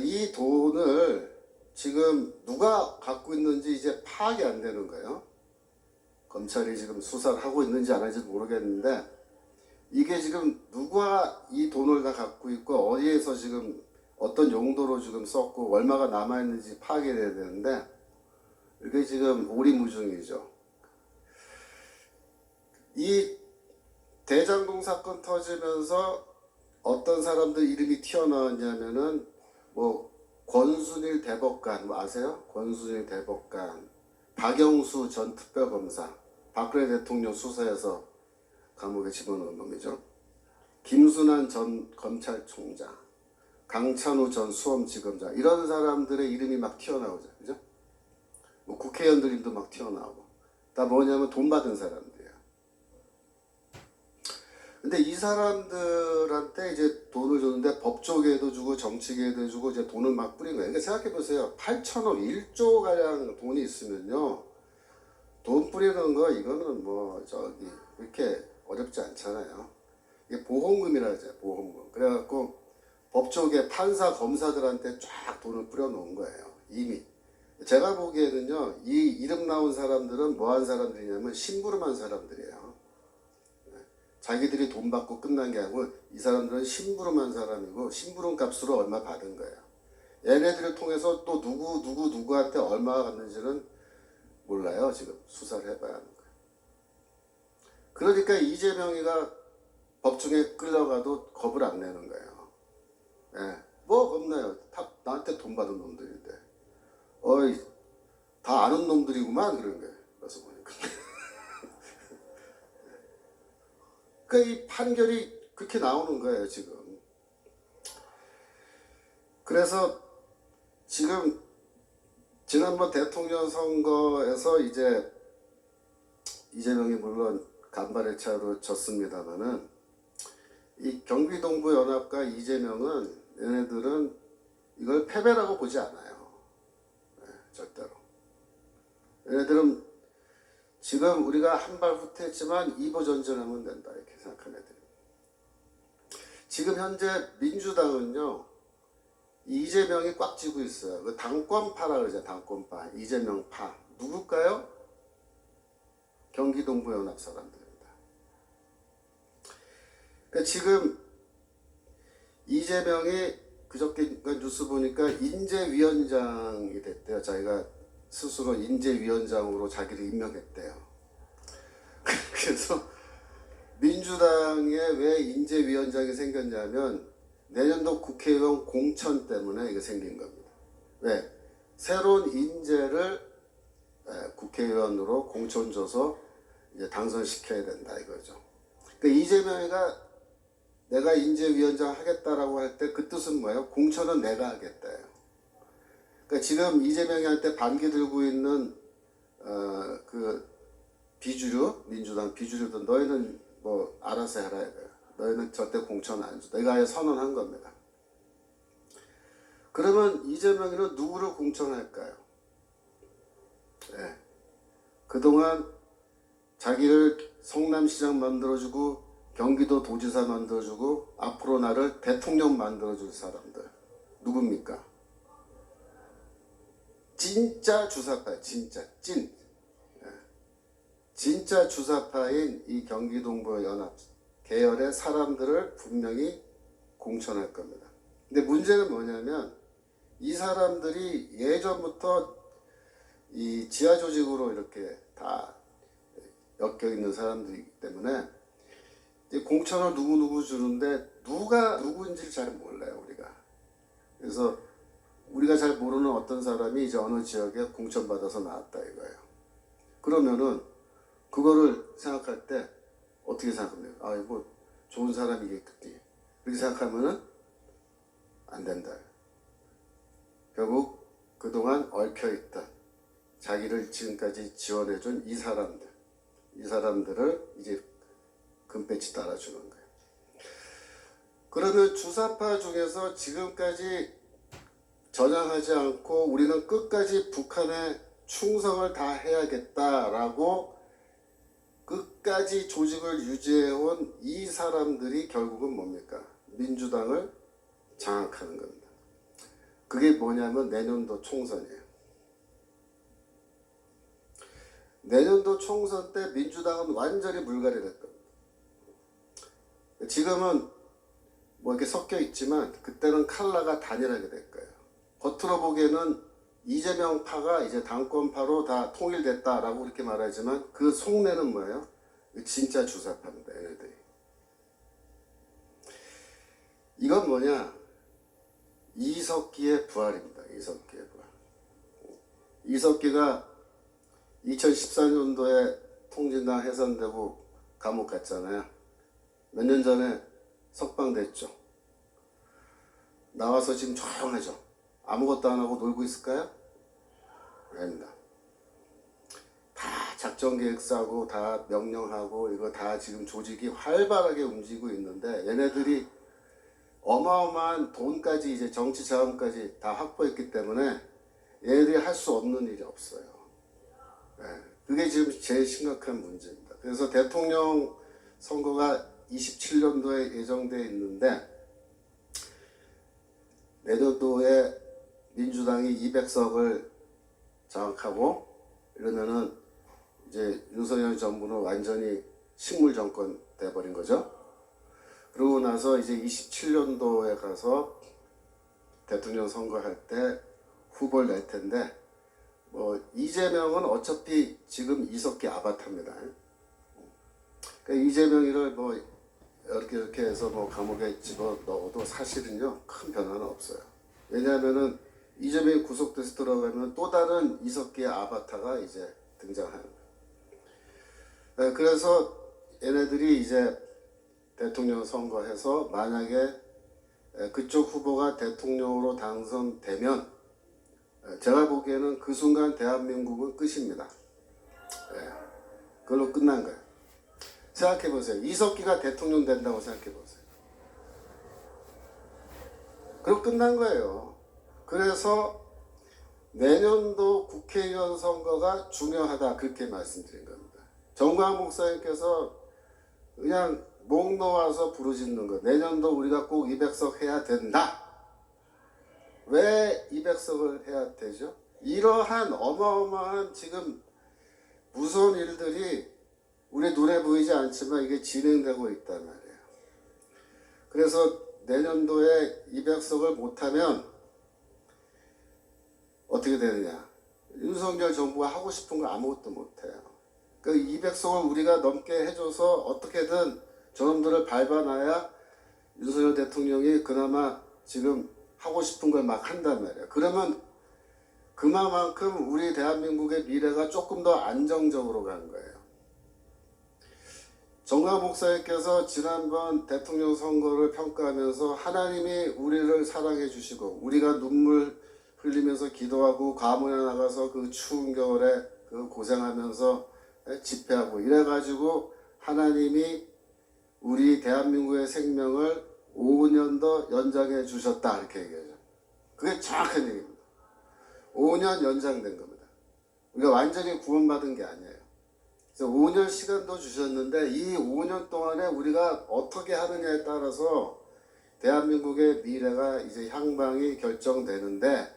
이 돈을 지금 누가 갖고 있는지 이제 파악이 안 되는 거예요. 검찰이 지금 수사를 하고 있는지 안 하는지 모르겠는데, 이게 지금 누가 이 돈을 다 갖고 있고 어디에서 지금 어떤 용도로 지금 썼고 얼마가 남아있는지 파악이 돼야 되는데, 이게 지금 오리무중이죠. 이 대장동 사건 터지면서 어떤 사람들 이름이 튀어나왔냐면은 뭐 권순일 대법관, 뭐 아세요? 권순일 대법관, 박영수 전 특별검사, 박근혜 대통령 수사에서 감옥에 집어넣은 놈이죠. 김순환 전 검찰총장, 강찬우 전 수험지검장, 이런 사람들의 이름이 막 튀어나오죠. 그죠? 뭐 국회의원들 이름도 막 튀어나오고. 다 뭐냐면 돈 받은 사람들이에요. 근데 이 사람들한테 이제 돈을 줬는데 법조계에도 주고 정치계에도 주고 이제 돈을 막 뿌린 거예요. 그러니까 생각해 보세요. 8천억 1조 가량 돈이 있으면요, 돈 뿌리는 거 이거는 뭐 저기 이렇게 어렵지 않잖아요. 이게 보험금이라 하죠. 보험금. 그래갖고 법조계 판사 검사들한테 쫙 돈을 뿌려 놓은 거예요. 이미. 제가 보기에는요, 이 이름 나온 사람들은 뭐한 사람들이냐면 심부름한 사람들이에요. 자기들이 돈 받고 끝난 게 아니고 이 사람들은 심부름한 사람이고 심부름 값으로 얼마 받은 거예요. 얘네들을 통해서 또 누구한테 얼마가 갔는지는 몰라요. 지금 수사를 해봐야 하는 거예요. 그러니까 이재명이가 법정에 끌려가도 겁을 안 내는 거예요. 예. 뭐 겁나요? 다 나한테 돈 받은 놈들인데. 어이, 다 아는 놈들이구만 그런 거예요. 그래서 보니까. 그러니까 이 판결이 그렇게 나오는 거예요, 지금. 그래서 지금 지난번 대통령 선거에서 이제 이재명이 물론 간발의 차로 졌습니다만은, 이 경기동부 연합과 이재명은 얘네들은 이걸 패배라고 보지 않아요. 네, 절대로. 얘네들은 지금 우리가 한 발 후퇴했지만 2보 전전하면 된다 이렇게 생각하는 애들. 지금 현재 민주당은요, 이재명이 꽉 쥐고 있어요. 그 당권파라 그러죠. 당권파. 이재명파. 누굴까요? 경기동부 연합 사람들입니다. 그러니까 지금 이재명이 그저께 뉴스 보니까 인재위원장이 됐대요. 자기가 스스로 인재위원장으로 자기를 임명했대요. 그래서 민주당에 왜 인재위원장이 생겼냐면 내년도 국회의원 공천 때문에 이게 생긴 겁니다. 왜? 새로운 인재를 국회의원으로 공천 줘서 이제 당선시켜야 된다 이거죠. 그러니까 이재명이가 내가 인재위원장 하겠다라고 할 때 그 뜻은 뭐예요? 공천은 내가 하겠다예요. 그러니까 지금 이재명이한테 반기 들고 있는 그 비주류, 민주당 비주류도 너희는 뭐 알아서 해라 이거예요. 너희는 절대 공천 안 줘. 내가 아예 선언한 겁니다. 그러면 이재명이는 누구를 공천할까요? 네. 그동안 자기를 성남시장 만들어주고 경기도 도지사 만들어주고 앞으로 나를 대통령 만들어줄 사람들 누굽니까? 진짜 주사파, 진짜 찐, 진짜 주사파인 이 경기동부 연합 계열의 사람들을 분명히 공천할 겁니다. 근데 문제는 뭐냐면 이 사람들이 예전부터 이 지하 조직으로 이렇게 다 엮여 있는 사람들이기 때문에 이제 공천을 누구 주는데 누가 누구인지 잘 몰라요 우리가. 그래서 우리가 잘 모르는 어떤 사람이 이제 어느 지역에 공천받아서 나왔다 이거예요. 그러면은 그거를 생각할 때 어떻게 생각합니까? 아, 뭐 좋은 사람이겠지. 그렇게 생각하면은 안 된다. 결국 그동안 얽혀있던 자기를 지금까지 지원해준 이 사람들을 이제 금배지 따라주는 거예요. 그러면 주사파 중에서 지금까지 전향하지 않고 우리는 끝까지 북한에 충성을 다 해야겠다라고 끝까지 조직을 유지해온 이 사람들이 결국은 뭡니까? 민주당을 장악하는 겁니다. 그게 뭐냐면 내년도 총선이에요. 내년도 총선 때 민주당은 완전히 물갈이 될 겁니다. 지금은 뭐 이렇게 섞여 있지만 그때는 컬러가 단일하게 될 거예요. 겉으로 보기에는 이재명파가 이제 당권파로 다 통일됐다라고 이렇게 말하지만 그 속내는 뭐예요? 진짜 주사파입니다. 얘네들이. 이건 뭐냐? 이석기의 부활입니다. 이석기의 부활. 이석기가 2014년도에 통진당 해산되고 감옥 갔잖아요. 몇 년 전에 석방됐죠. 나와서 지금 조용하죠. 아무것도 안 하고 놀고 있을까요? 아닙니다. 다 작전 계획 짜고 다 명령하고 이거 다 지금 조직이 활발하게 움직이고 있는데 얘네들이 어마어마한 돈까지 이제 정치 자금까지 다 확보했기 때문에 얘네들이 할 수 없는 일이 없어요. 네, 그게 지금 제일 심각한 문제입니다. 그래서 대통령 선거가 27년도에 예정되어 있는데 내년도에 민주당이 200석을 장악하고 이러면은 이제 윤석열 정부는 완전히 식물 정권 돼버린 거죠. 그러고 나서 이제 27년도에 가서 대통령 선거할 때 후보를 낼 텐데 뭐 이재명은 어차피 지금 이석기 아바타입니다. 그러니까 이재명이를 뭐 이렇게 해서 뭐 감옥에 집어 넣어도 사실은요 큰 변화는 없어요. 왜냐하면은 이재명이 구속돼서 들어가면 또 다른 이석기의 아바타가 이제 등장하는 거예요. 그래서 얘네들이 이제 대통령 선거해서 만약에 그쪽 후보가 대통령으로 당선되면 제가 보기에는 그 순간 대한민국은 끝입니다. 그걸로 끝난 거예요. 생각해보세요. 이석기가 대통령 된다고 생각해보세요. 그럼 끝난 거예요. 그래서 내년도 국회의원 선거가 중요하다 그렇게 말씀드린 겁니다. 정광 목사님께서 그냥 목 놓아서 부르짖는 거. 내년도 우리가 꼭 200석 해야 된다. 왜 200석을 해야 되죠? 이러한 어마어마한 지금 무서운 일들이 우리 눈에 보이지 않지만 이게 진행되고 있단 말이에요. 그래서 내년도에 200석을 못하면 어떻게 되느냐? 윤석열 정부가 하고 싶은 거 아무것도 못해요. 그 200석을 우리가 넘게 해줘서 어떻게든 저놈들을 밟아놔야 윤석열 대통령이 그나마 지금 하고 싶은 걸 막 한단 말이에요. 그러면 그만큼 우리 대한민국의 미래가 조금 더 안정적으로 간 거예요. 정광 목사님께서 지난번 대통령 선거를 평가하면서 하나님이 우리를 사랑해 주시고 우리가 눈물 흘리면서 기도하고 과문에 나가서 그 추운 겨울에 그 고생하면서 집회하고 이래가지고 하나님이 우리 대한민국의 생명을 5년 더 연장해 주셨다 이렇게 얘기하죠. 그게 정확한 얘기입니다. 5년 연장된 겁니다. 우리가 완전히 구원받은 게 아니에요. 그래서 5년 시간도 주셨는데 이 5년 동안에 우리가 어떻게 하느냐에 따라서 대한민국의 미래가 이제 향방이 결정되는데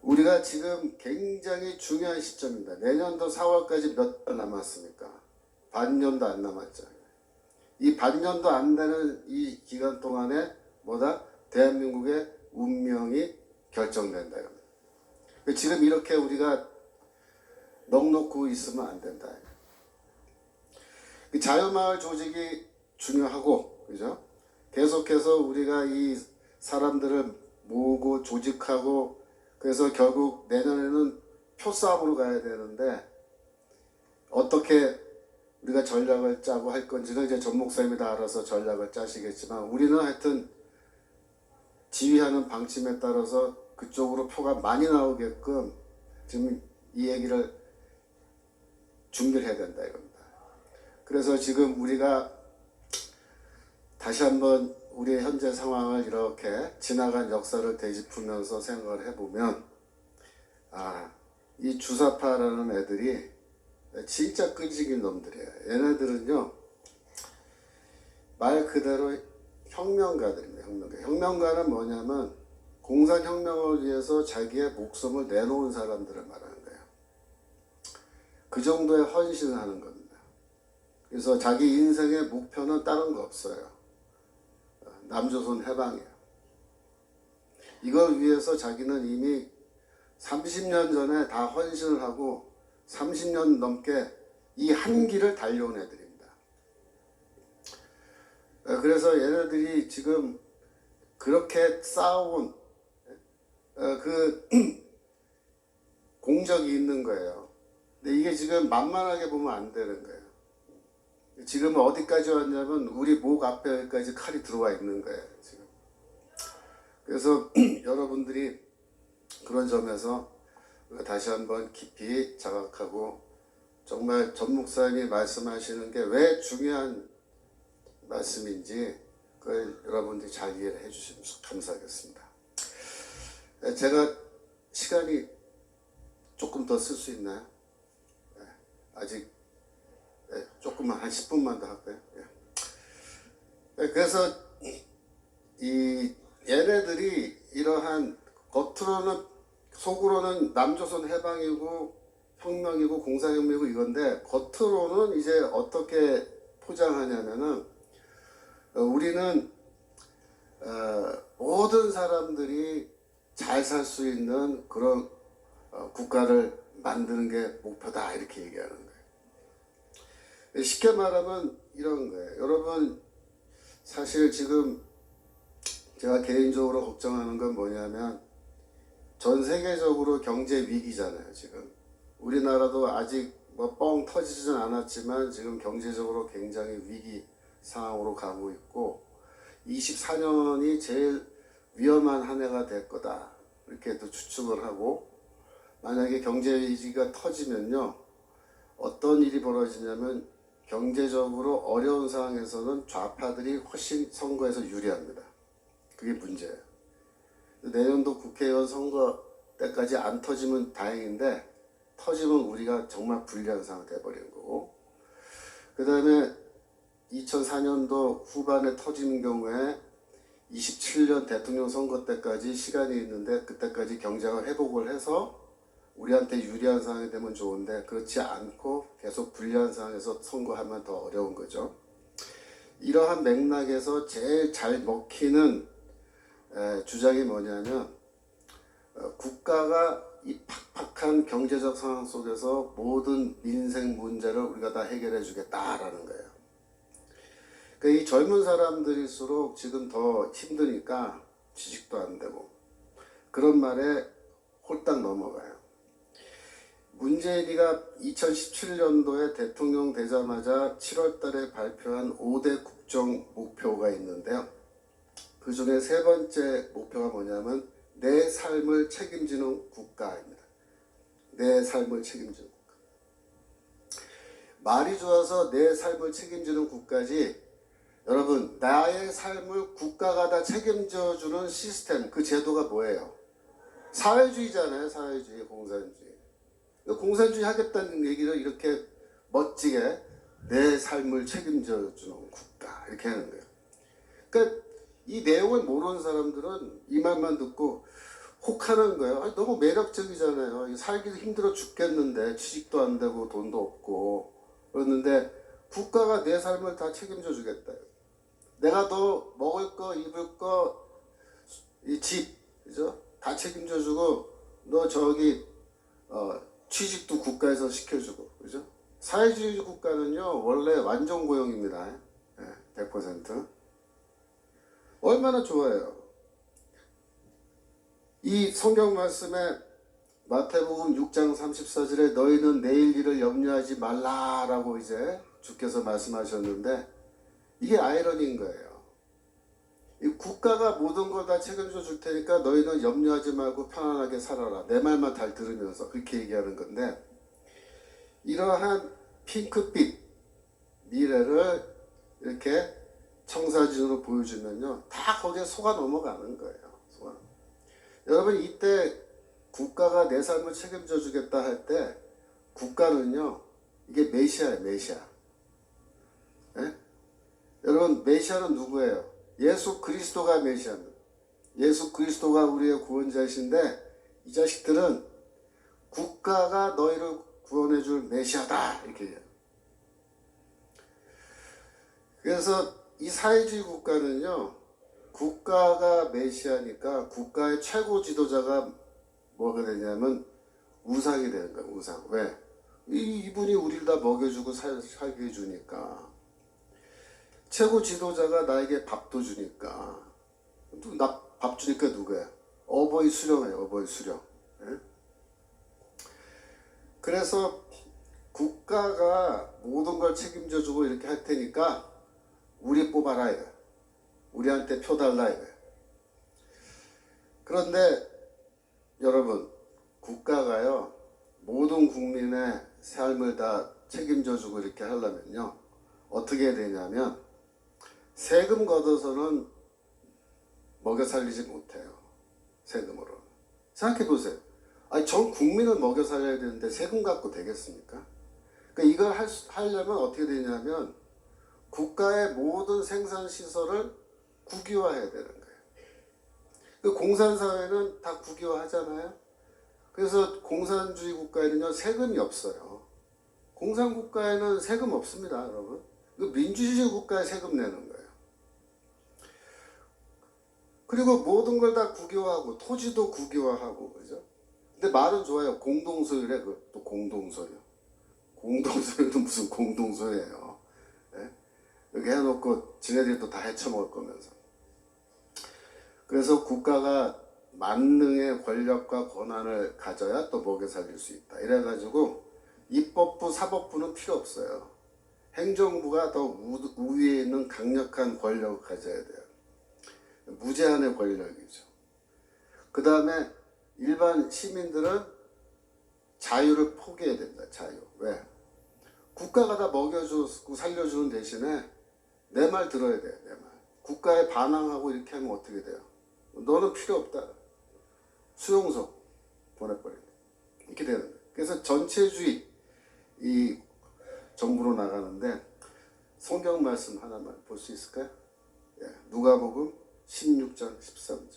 우리가 지금 굉장히 중요한 시점입니다. 내년도 4월까지 몇 달 남았습니까? 반년도 안 남았죠. 이 반년도 안 되는 이 기간 동안에 뭐다? 대한민국의 운명이 결정된다. 지금 이렇게 우리가 넋놓고 있으면 안 된다. 자유마을 조직이 중요하고, 그죠? 계속해서 우리가 이 사람들을 모으고 조직하고, 그래서 결국 내년에는 표싸움으로 가야 되는데, 어떻게 우리가 전략을 짜고 할 건지는 이제 전 목사님이 다 알아서 전략을 짜시겠지만, 우리는 하여튼 지휘하는 방침에 따라서 그쪽으로 표가 많이 나오게끔 지금 이 얘기를 준비를 해야 된다 이겁니다. 그래서 지금 우리가 다시 한번 우리의 현재 상황을 이렇게 지나간 역사를 되짚으면서 생각을 해보면 이 주사파라는 애들이 진짜 끄지긴 놈들이에요. 얘네들은요 말 그대로 혁명가들입니다. 혁명가. 혁명가는 뭐냐면 공산혁명을 위해서 자기의 목숨을 내놓은 사람들을 말하는 거예요. 그 정도의 헌신을 하는 겁니다. 그래서 자기 인생의 목표는 다른 거 없어요. 남조선 해방이에요. 이걸 위해서 자기는 이미 30년 전에 다 헌신을 하고 30년 넘게 이 한 길을 달려온 애들입니다. 그래서 얘네들이 지금 그렇게 쌓아온 그 공적이 있는 거예요. 근데 이게 지금 만만하게 보면 안 되는 거예요. 지금 어디까지 왔냐면 우리 목 앞에까지 칼이 들어와 있는 거예요. 지금. 그래서 여러분들이 그런 점에서 다시 한번 깊이 자각하고 정말 전 목사님이 말씀하시는 게 왜 중요한 말씀인지 그걸 여러분들이 잘 이해를 해주시면 감사하겠습니다. 제가 시간이 조금 더 쓸 수 있나요? 아직 조금만 한 10분만 더 할까요? 그래서 이 얘네들이 이러한 겉으로는 속으로는 남조선 해방이고 혁명이고 공산혁명이고 이건데 겉으로는 이제 어떻게 포장하냐면은 우리는 모든 사람들이 잘 살 수 있는 그런 국가를 만드는 게 목표다 이렇게 얘기하는 거예요. 쉽게 말하면 이런 거예요. 여러분 사실 지금 제가 개인적으로 걱정하는 건 뭐냐면 전 세계적으로 경제 위기잖아요. 지금 우리나라도 아직 뭐 뻥 터지진 않았지만 지금 경제적으로 굉장히 위기 상황으로 가고 있고 24년이 제일 위험한 한 해가 될 거다 이렇게 또 추측을 하고 만약에 경제 위기가 터지면요 어떤 일이 벌어지냐면 경제적으로 어려운 상황에서는 좌파들이 훨씬 선거에서 유리합니다. 그게 문제예요. 내년도 국회의원 선거 때까지 안 터지면 다행인데 터지면 우리가 정말 불리한 상황이 돼버리는 거고 그 다음에 2004년도 후반에 터지는 경우에 27년 대통령 선거 때까지 시간이 있는데 그때까지 경제가 회복을 해서 우리한테 유리한 상황이 되면 좋은데 그렇지 않고 계속 불리한 상황에서 선거하면 더 어려운 거죠. 이러한 맥락에서 제일 잘 먹히는 주장이 뭐냐면 국가가 이 팍팍한 경제적 상황 속에서 모든 민생 문제를 우리가 다 해결해 주겠다라는 거예요. 그러니까 이 젊은 사람들일수록 지금 더 힘드니까 취직도 안 되고 그런 말에 홀딱 넘어가요. 문재인이가 2017년도에 대통령 되자마자 7월 달에 발표한 5대 국정 목표가 있는데요. 그 중에 세 번째 목표가 뭐냐면 내 삶을 책임지는 국가입니다. 내 삶을 책임지는 국가. 말이 좋아서 내 삶을 책임지는 국가지 여러분 나의 삶을 국가가 다 책임져주는 시스템 그 제도가 뭐예요? 사회주의잖아요. 사회주의, 공산주의. 공산주의 하겠다는 얘기를 이렇게 멋지게 내 삶을 책임져주는 국가 이렇게 하는 거예요. 그러니까 이 내용을 모르는 사람들은 이 말만 듣고 혹하는 거예요. 아니, 너무 매력적이잖아요. 살기도 힘들어 죽겠는데 취직도 안 되고 돈도 없고 그러는데 국가가 내 삶을 다 책임져 주겠다. 내가 너 먹을 거 입을 거 이 집 그죠? 다 책임져 주고 너 저기 취직도 국가에서 시켜주고 그죠? 사회주의 국가는요 원래 완전 고용입니다. 100%. 얼마나 좋아요. 이 성경 말씀에 마태복음 6장 34절에 너희는 내일 일을 염려하지 말라라고 이제 주께서 말씀하셨는데 이게 아이러니인 거예요. 이 국가가 모든 걸 다 책임져 줄 테니까 너희는 염려하지 말고 편안하게 살아라. 내 말만 잘 들으면서 그렇게 얘기하는 건데 이러한 핑크빛 미래를 이렇게 청사진으로 보여주면요 다 거기에 속아 넘어가는 거예요. 속아. 여러분 이때 국가가 내 삶을 책임져 주겠다 할 때 국가는요 이게 메시아예요. 메시아. 예? 여러분 메시아는 누구예요? 예수 그리스도가 메시아입니다. 예수 그리스도가 우리의 구원자이신데 이 자식들은 국가가 너희를 구원해 줄 메시아다 이렇게 해요. 그래서 이 사회주의 국가는요, 국가가 메시아니까 국가의 최고 지도자가 뭐가 되냐면 우상이 되는 거예요. 우상. 왜? 이분이 우리를 다 먹여주고 살게 해주니까. 최고 지도자가 나에게 밥도 주니까. 나 밥 주니까 누구야? 어버이 수령이에요. 어버이 수령. 예? 그래서 국가가 모든 걸 책임져주고 이렇게 할 테니까 우리 뽑아라 이거. 우리한테 표 달라 이거. 그런데 여러분, 국가가요 모든 국민의 삶을 다 책임져주고 이렇게 하려면요 어떻게 되냐면 세금 걷어서는 먹여 살리지 못해요. 세금으로. 생각해 보세요. 아니, 전 국민을 먹여 살려야 되는데 세금 갖고 되겠습니까? 그러니까 이걸 하려면 어떻게 되냐면 국가의 모든 생산 시설을 국유화해야 되는 거예요. 그 공산사회는 다 국유화하잖아요. 그래서 공산주의 국가에는요 세금이 없어요. 공산국가에는 세금 없습니다, 여러분. 민주주의 국가에 세금 내는 거예요. 그리고 모든 걸 다 국유화하고 토지도 국유화하고 그죠? 근데 말은 좋아요. 공동소유래. 또 공동소유. 공동소유도 무슨 공동소유예요. 네? 여기 해놓고 지네들이 또 다 헤쳐먹을 거면서. 그래서 국가가 만능의 권력과 권한을 가져야 또 먹여 살릴 수 있다. 이래가지고 입법부, 사법부는 필요 없어요. 행정부가 더 우위에 있는 강력한 권력을 가져야 돼요. 무제한의 권력이죠. 그 다음에 일반 시민들은 자유를 포기해야 된다. 자유. 왜? 국가가 다 먹여주고 살려주는 대신에 내 말 들어야 돼. 내 말. 국가에 반항하고 이렇게 하면 어떻게 돼요? 너는 필요 없다. 수용소 보내버린다. 이렇게 되는 거예요. 그래서 전체주의 이 정부로 나가는데 성경 말씀 하나만 볼 수 있을까요? 예, 누가복음 16장 13절.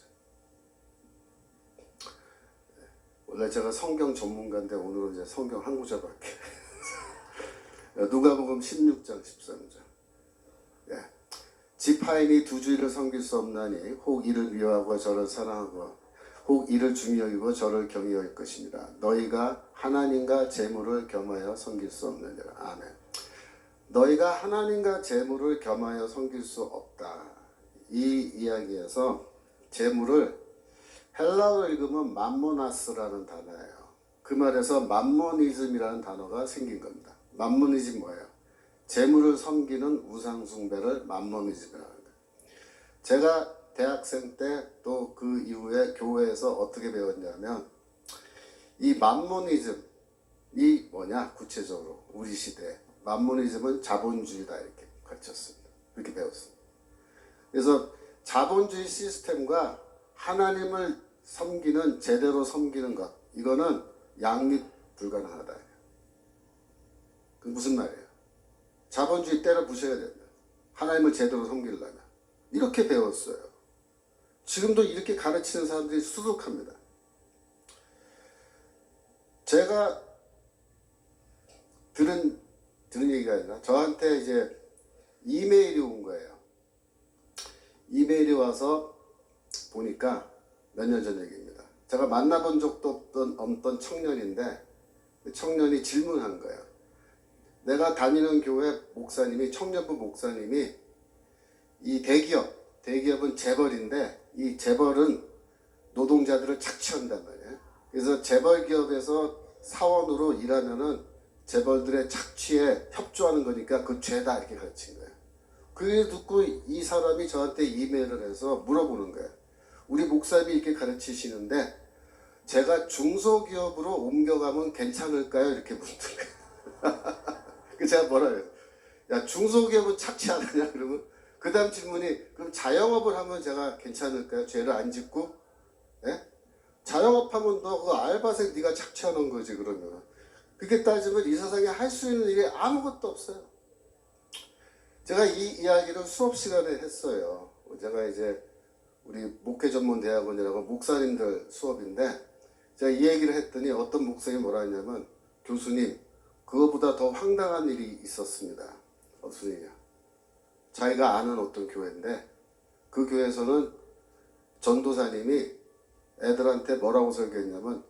예, 원래 제가 성경 전문가인데 오늘은 이제 성경 한 구절밖에. 누가복음 16장 13절. 예. 지파인이 두 주일을 섬길 수 없나니 혹 이를 미워하고 저를 사랑하고 혹 이를 중히 여기고 저를 경히 여길 것입니다. 너희가 하나님과 재물을 겸하여 섬길 수 없느니라. 아멘. 너희가 하나님과 재물을 겸하여 섬길 수 없다. 이 이야기에서 재물을 헬라어로 읽으면 맘모나스라는 단어예요. 그 말에서 맘모니즘이라는 단어가 생긴 겁니다. 맘모니즘 뭐예요? 재물을 섬기는 우상숭배를 맘모니즘이라는 거예요. 제가 대학생 때 또 그 이후에 교회에서 어떻게 배웠냐면 이 맘모니즘이 뭐냐 구체적으로 우리 시대에 맘모니즘은 자본주의다 이렇게 가르쳤습니다. 그렇게 배웠습니다. 그래서 자본주의 시스템과 하나님을 섬기는 제대로 섬기는 것 이거는 양립 불가능하다. 그 무슨 말이에요? 자본주의 때려 부셔야 된다. 하나님을 제대로 섬기려면 이렇게 배웠어요. 지금도 이렇게 가르치는 사람들이 수두룩합니다. 제가 들은 얘기가 아니라 저한테 이제 이메일이 온 거예요. 이메일이 와서 보니까 몇 년 전 얘기입니다. 제가 만나본 적도 없던 청년인데 그 청년이 질문한 거예요. 내가 다니는 교회 목사님이 청년부 목사님이 이 대기업은 재벌인데 이 재벌은 노동자들을 착취한단 말이에요. 그래서 재벌 기업에서 사원으로 일하면은 재벌들의 착취에 협조하는 거니까 그 죄다 이렇게 가르친 거예요. 그게 듣고 이 사람이 저한테 이메일을 해서 물어보는 거예요. 우리 목사님이 이렇게 가르치시는데 제가 중소기업으로 옮겨가면 괜찮을까요? 이렇게 묻는 거예요. 그래서 제가 뭐라 그래요? 야, 중소기업은 착취 안 하냐? 그러면 그 다음 질문이 그럼 자영업을 하면 제가 괜찮을까요? 죄를 안 짓고? 예? 자영업하면 너 그 알바생 네가 착취하는 거지 그러면. 그렇게 따지면 이 세상에 할 수 있는 일이 아무것도 없어요. 제가 이 이야기를 수업 시간에 했어요. 제가 이제 우리 목회전문대학원이라고 목사님들 수업인데 제가 이 얘기를 했더니 어떤 목사님이 뭐라 했냐면, 교수님, 그거보다 더 황당한 일이 있었습니다. 무슨 일이야? 자기가 아는 어떤 교회인데 그 교회에서는 전도사님이 애들한테 뭐라고 설교했냐면,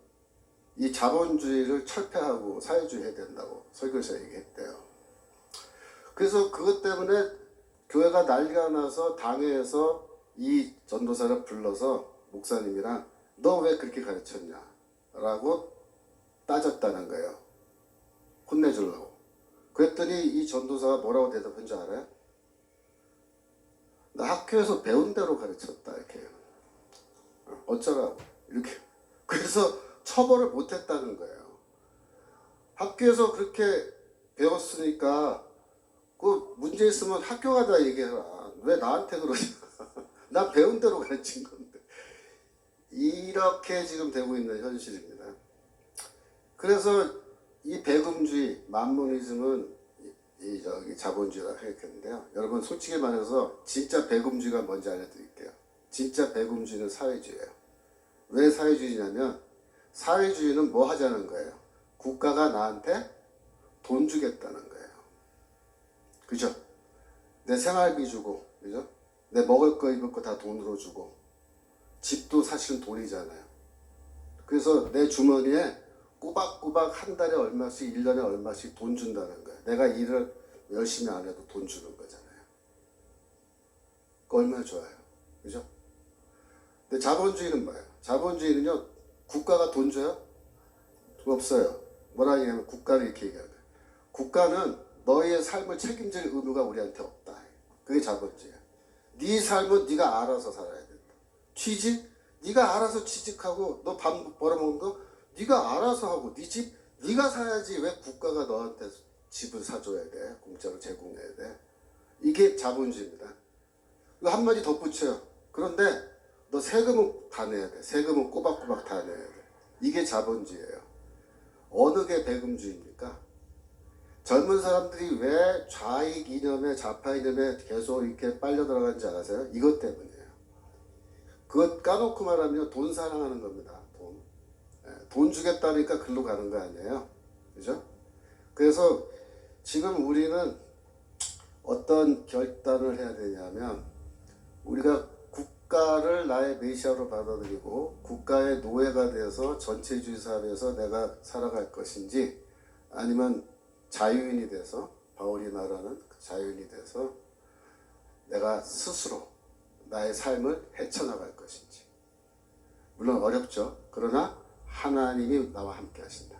이 자본주의를 철폐하고 사회주의 해야 된다고 설교에서 얘기했대요. 그래서 그것 때문에 교회가 난리가 나서 당회에서 이 전도사를 불러서 목사님이랑 너 왜 그렇게 가르쳤냐 라고 따졌다는 거예요. 혼내주려고. 그랬더니 이 전도사가 뭐라고 대답한 줄 알아요? 나 학교에서 배운 대로 가르쳤다 이렇게. 어쩌라고 이렇게. 그래서 처벌을 못했다는 거예요. 학교에서 그렇게 배웠으니까 그 문제 있으면 학교 가다 얘기해라. 왜 나한테 그러냐. 난 배운 대로 가르친 건데. 이렇게 지금 되고 있는 현실입니다. 그래서 이 배금주의, 만모니즘은 이 자본주의라고 생각했는데요. 여러분 솔직히 말해서 진짜 배금주의가 뭔지 알려드릴게요. 진짜 배금주의는 사회주의예요. 왜 사회주의냐면 사회주의는 뭐 하자는 거예요? 국가가 나한테 돈 주겠다는 거예요. 그죠? 내 생활비 주고, 그죠? 내 먹을 거 입을 거 다 돈으로 주고, 집도 사실은 돈이잖아요. 그래서 내 주머니에 꼬박꼬박 한 달에 얼마씩, 1년에 얼마씩 돈 준다는 거예요. 내가 일을 열심히 안 해도 돈 주는 거잖아요. 얼마나 좋아요. 그죠? 근데 자본주의는 뭐예요? 자본주의는요, 국가가 돈 줘요? 없어요. 뭐라 얘기하면 국가를 이렇게 얘기하는 거예요. 국가는 너희의 삶을 책임질 의무가 우리한테 없다. 그게 자본주의야. 네 삶은 네가 알아서 살아야 된다. 취직? 네가 알아서 취직하고 너 밥 벌어먹는 거 네가 알아서 하고 네 집 네가 사야지. 왜 국가가 너한테 집을 사줘야 돼? 공짜로 제공해야 돼? 이게 자본주의입니다. 이거 한마디 덧붙여요. 그런데 너 세금은 다 내야 돼. 세금은 꼬박꼬박 다 내야 돼. 이게 자본주의예요. 어느 게 배금주의입니까? 젊은 사람들이 왜 좌익 이념에 좌파 이념에 계속 이렇게 빨려 들어간지 아세요? 이것 때문이에요. 그것 까놓고 말하면 돈 사랑하는 겁니다. 돈. 돈 주겠다니까 글로 가는 거 아니에요. 그죠? 그래서 지금 우리는 어떤 결단을 해야 되냐면, 우리가 국가를 나의 메시아로 받아들이고 국가의 노예가 돼서 전체주의 사회에서 내가 살아갈 것인지, 아니면 자유인이 돼서, 바울이 말하는 그 자유인이 돼서 내가 스스로 나의 삶을 헤쳐나갈 것인지. 물론 어렵죠. 그러나 하나님이 나와 함께 하신다.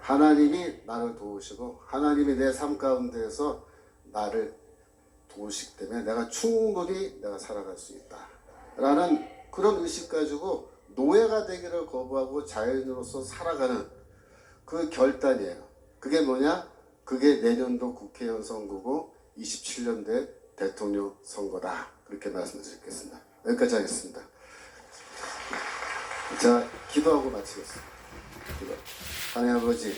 하나님이 나를 도우시고 하나님이 내 삶 가운데에서 나를 도우시기 때문에 내가 충분히 내가 살아갈 수 있다 라는 그런 의식 가지고 노예가 되기를 거부하고 자유인으로서 살아가는 그 결단이에요. 그게 뭐냐? 그게 내년도 국회의원 선거고 27년도에 대통령 선거다. 그렇게 말씀드리겠습니다. 여기까지 하겠습니다. 자, 기도하고 마치겠습니다. 기도. 하나님 아버지,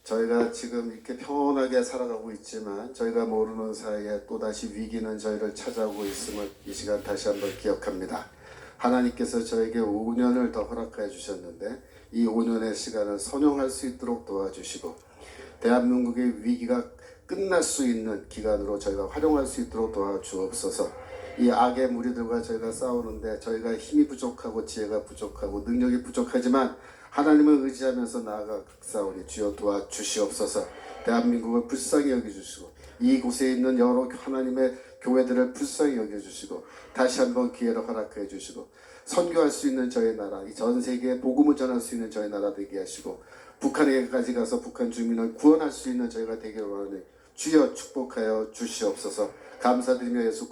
저희가 지금 이렇게 평온하게 살아가고 있지만 저희가 모르는 사이에 또다시 위기는 저희를 찾아오고 있음을 이 시간 다시 한번 기억합니다. 하나님께서 저에게 5년을 더 허락해 주셨는데 이 5년의 시간을 선용할 수 있도록 도와주시고 대한민국의 위기가 끝날 수 있는 기간으로 저희가 활용할 수 있도록 도와주옵소서. 이 악의 무리들과 저희가 싸우는데 저희가 힘이 부족하고 지혜가 부족하고 능력이 부족하지만 하나님을 의지하면서 나아가싸우니 주여 도와주시옵소서. 대한민국을 불쌍히 여겨주시고 이곳에 있는 여러 하나님의 교회들을 불쌍히 여겨주시고 다시 한번 기회를 허락해 주시고 선교할 수 있는 저희 나라, 이 전 세계에 복음을 전할 수 있는 저희 나라 되게 하시고 북한에까지 가서 북한 주민을 구원할 수 있는 저희가 되기를 원하니 주여 축복하여 주시옵소서. 감사드리며 예수 그리스도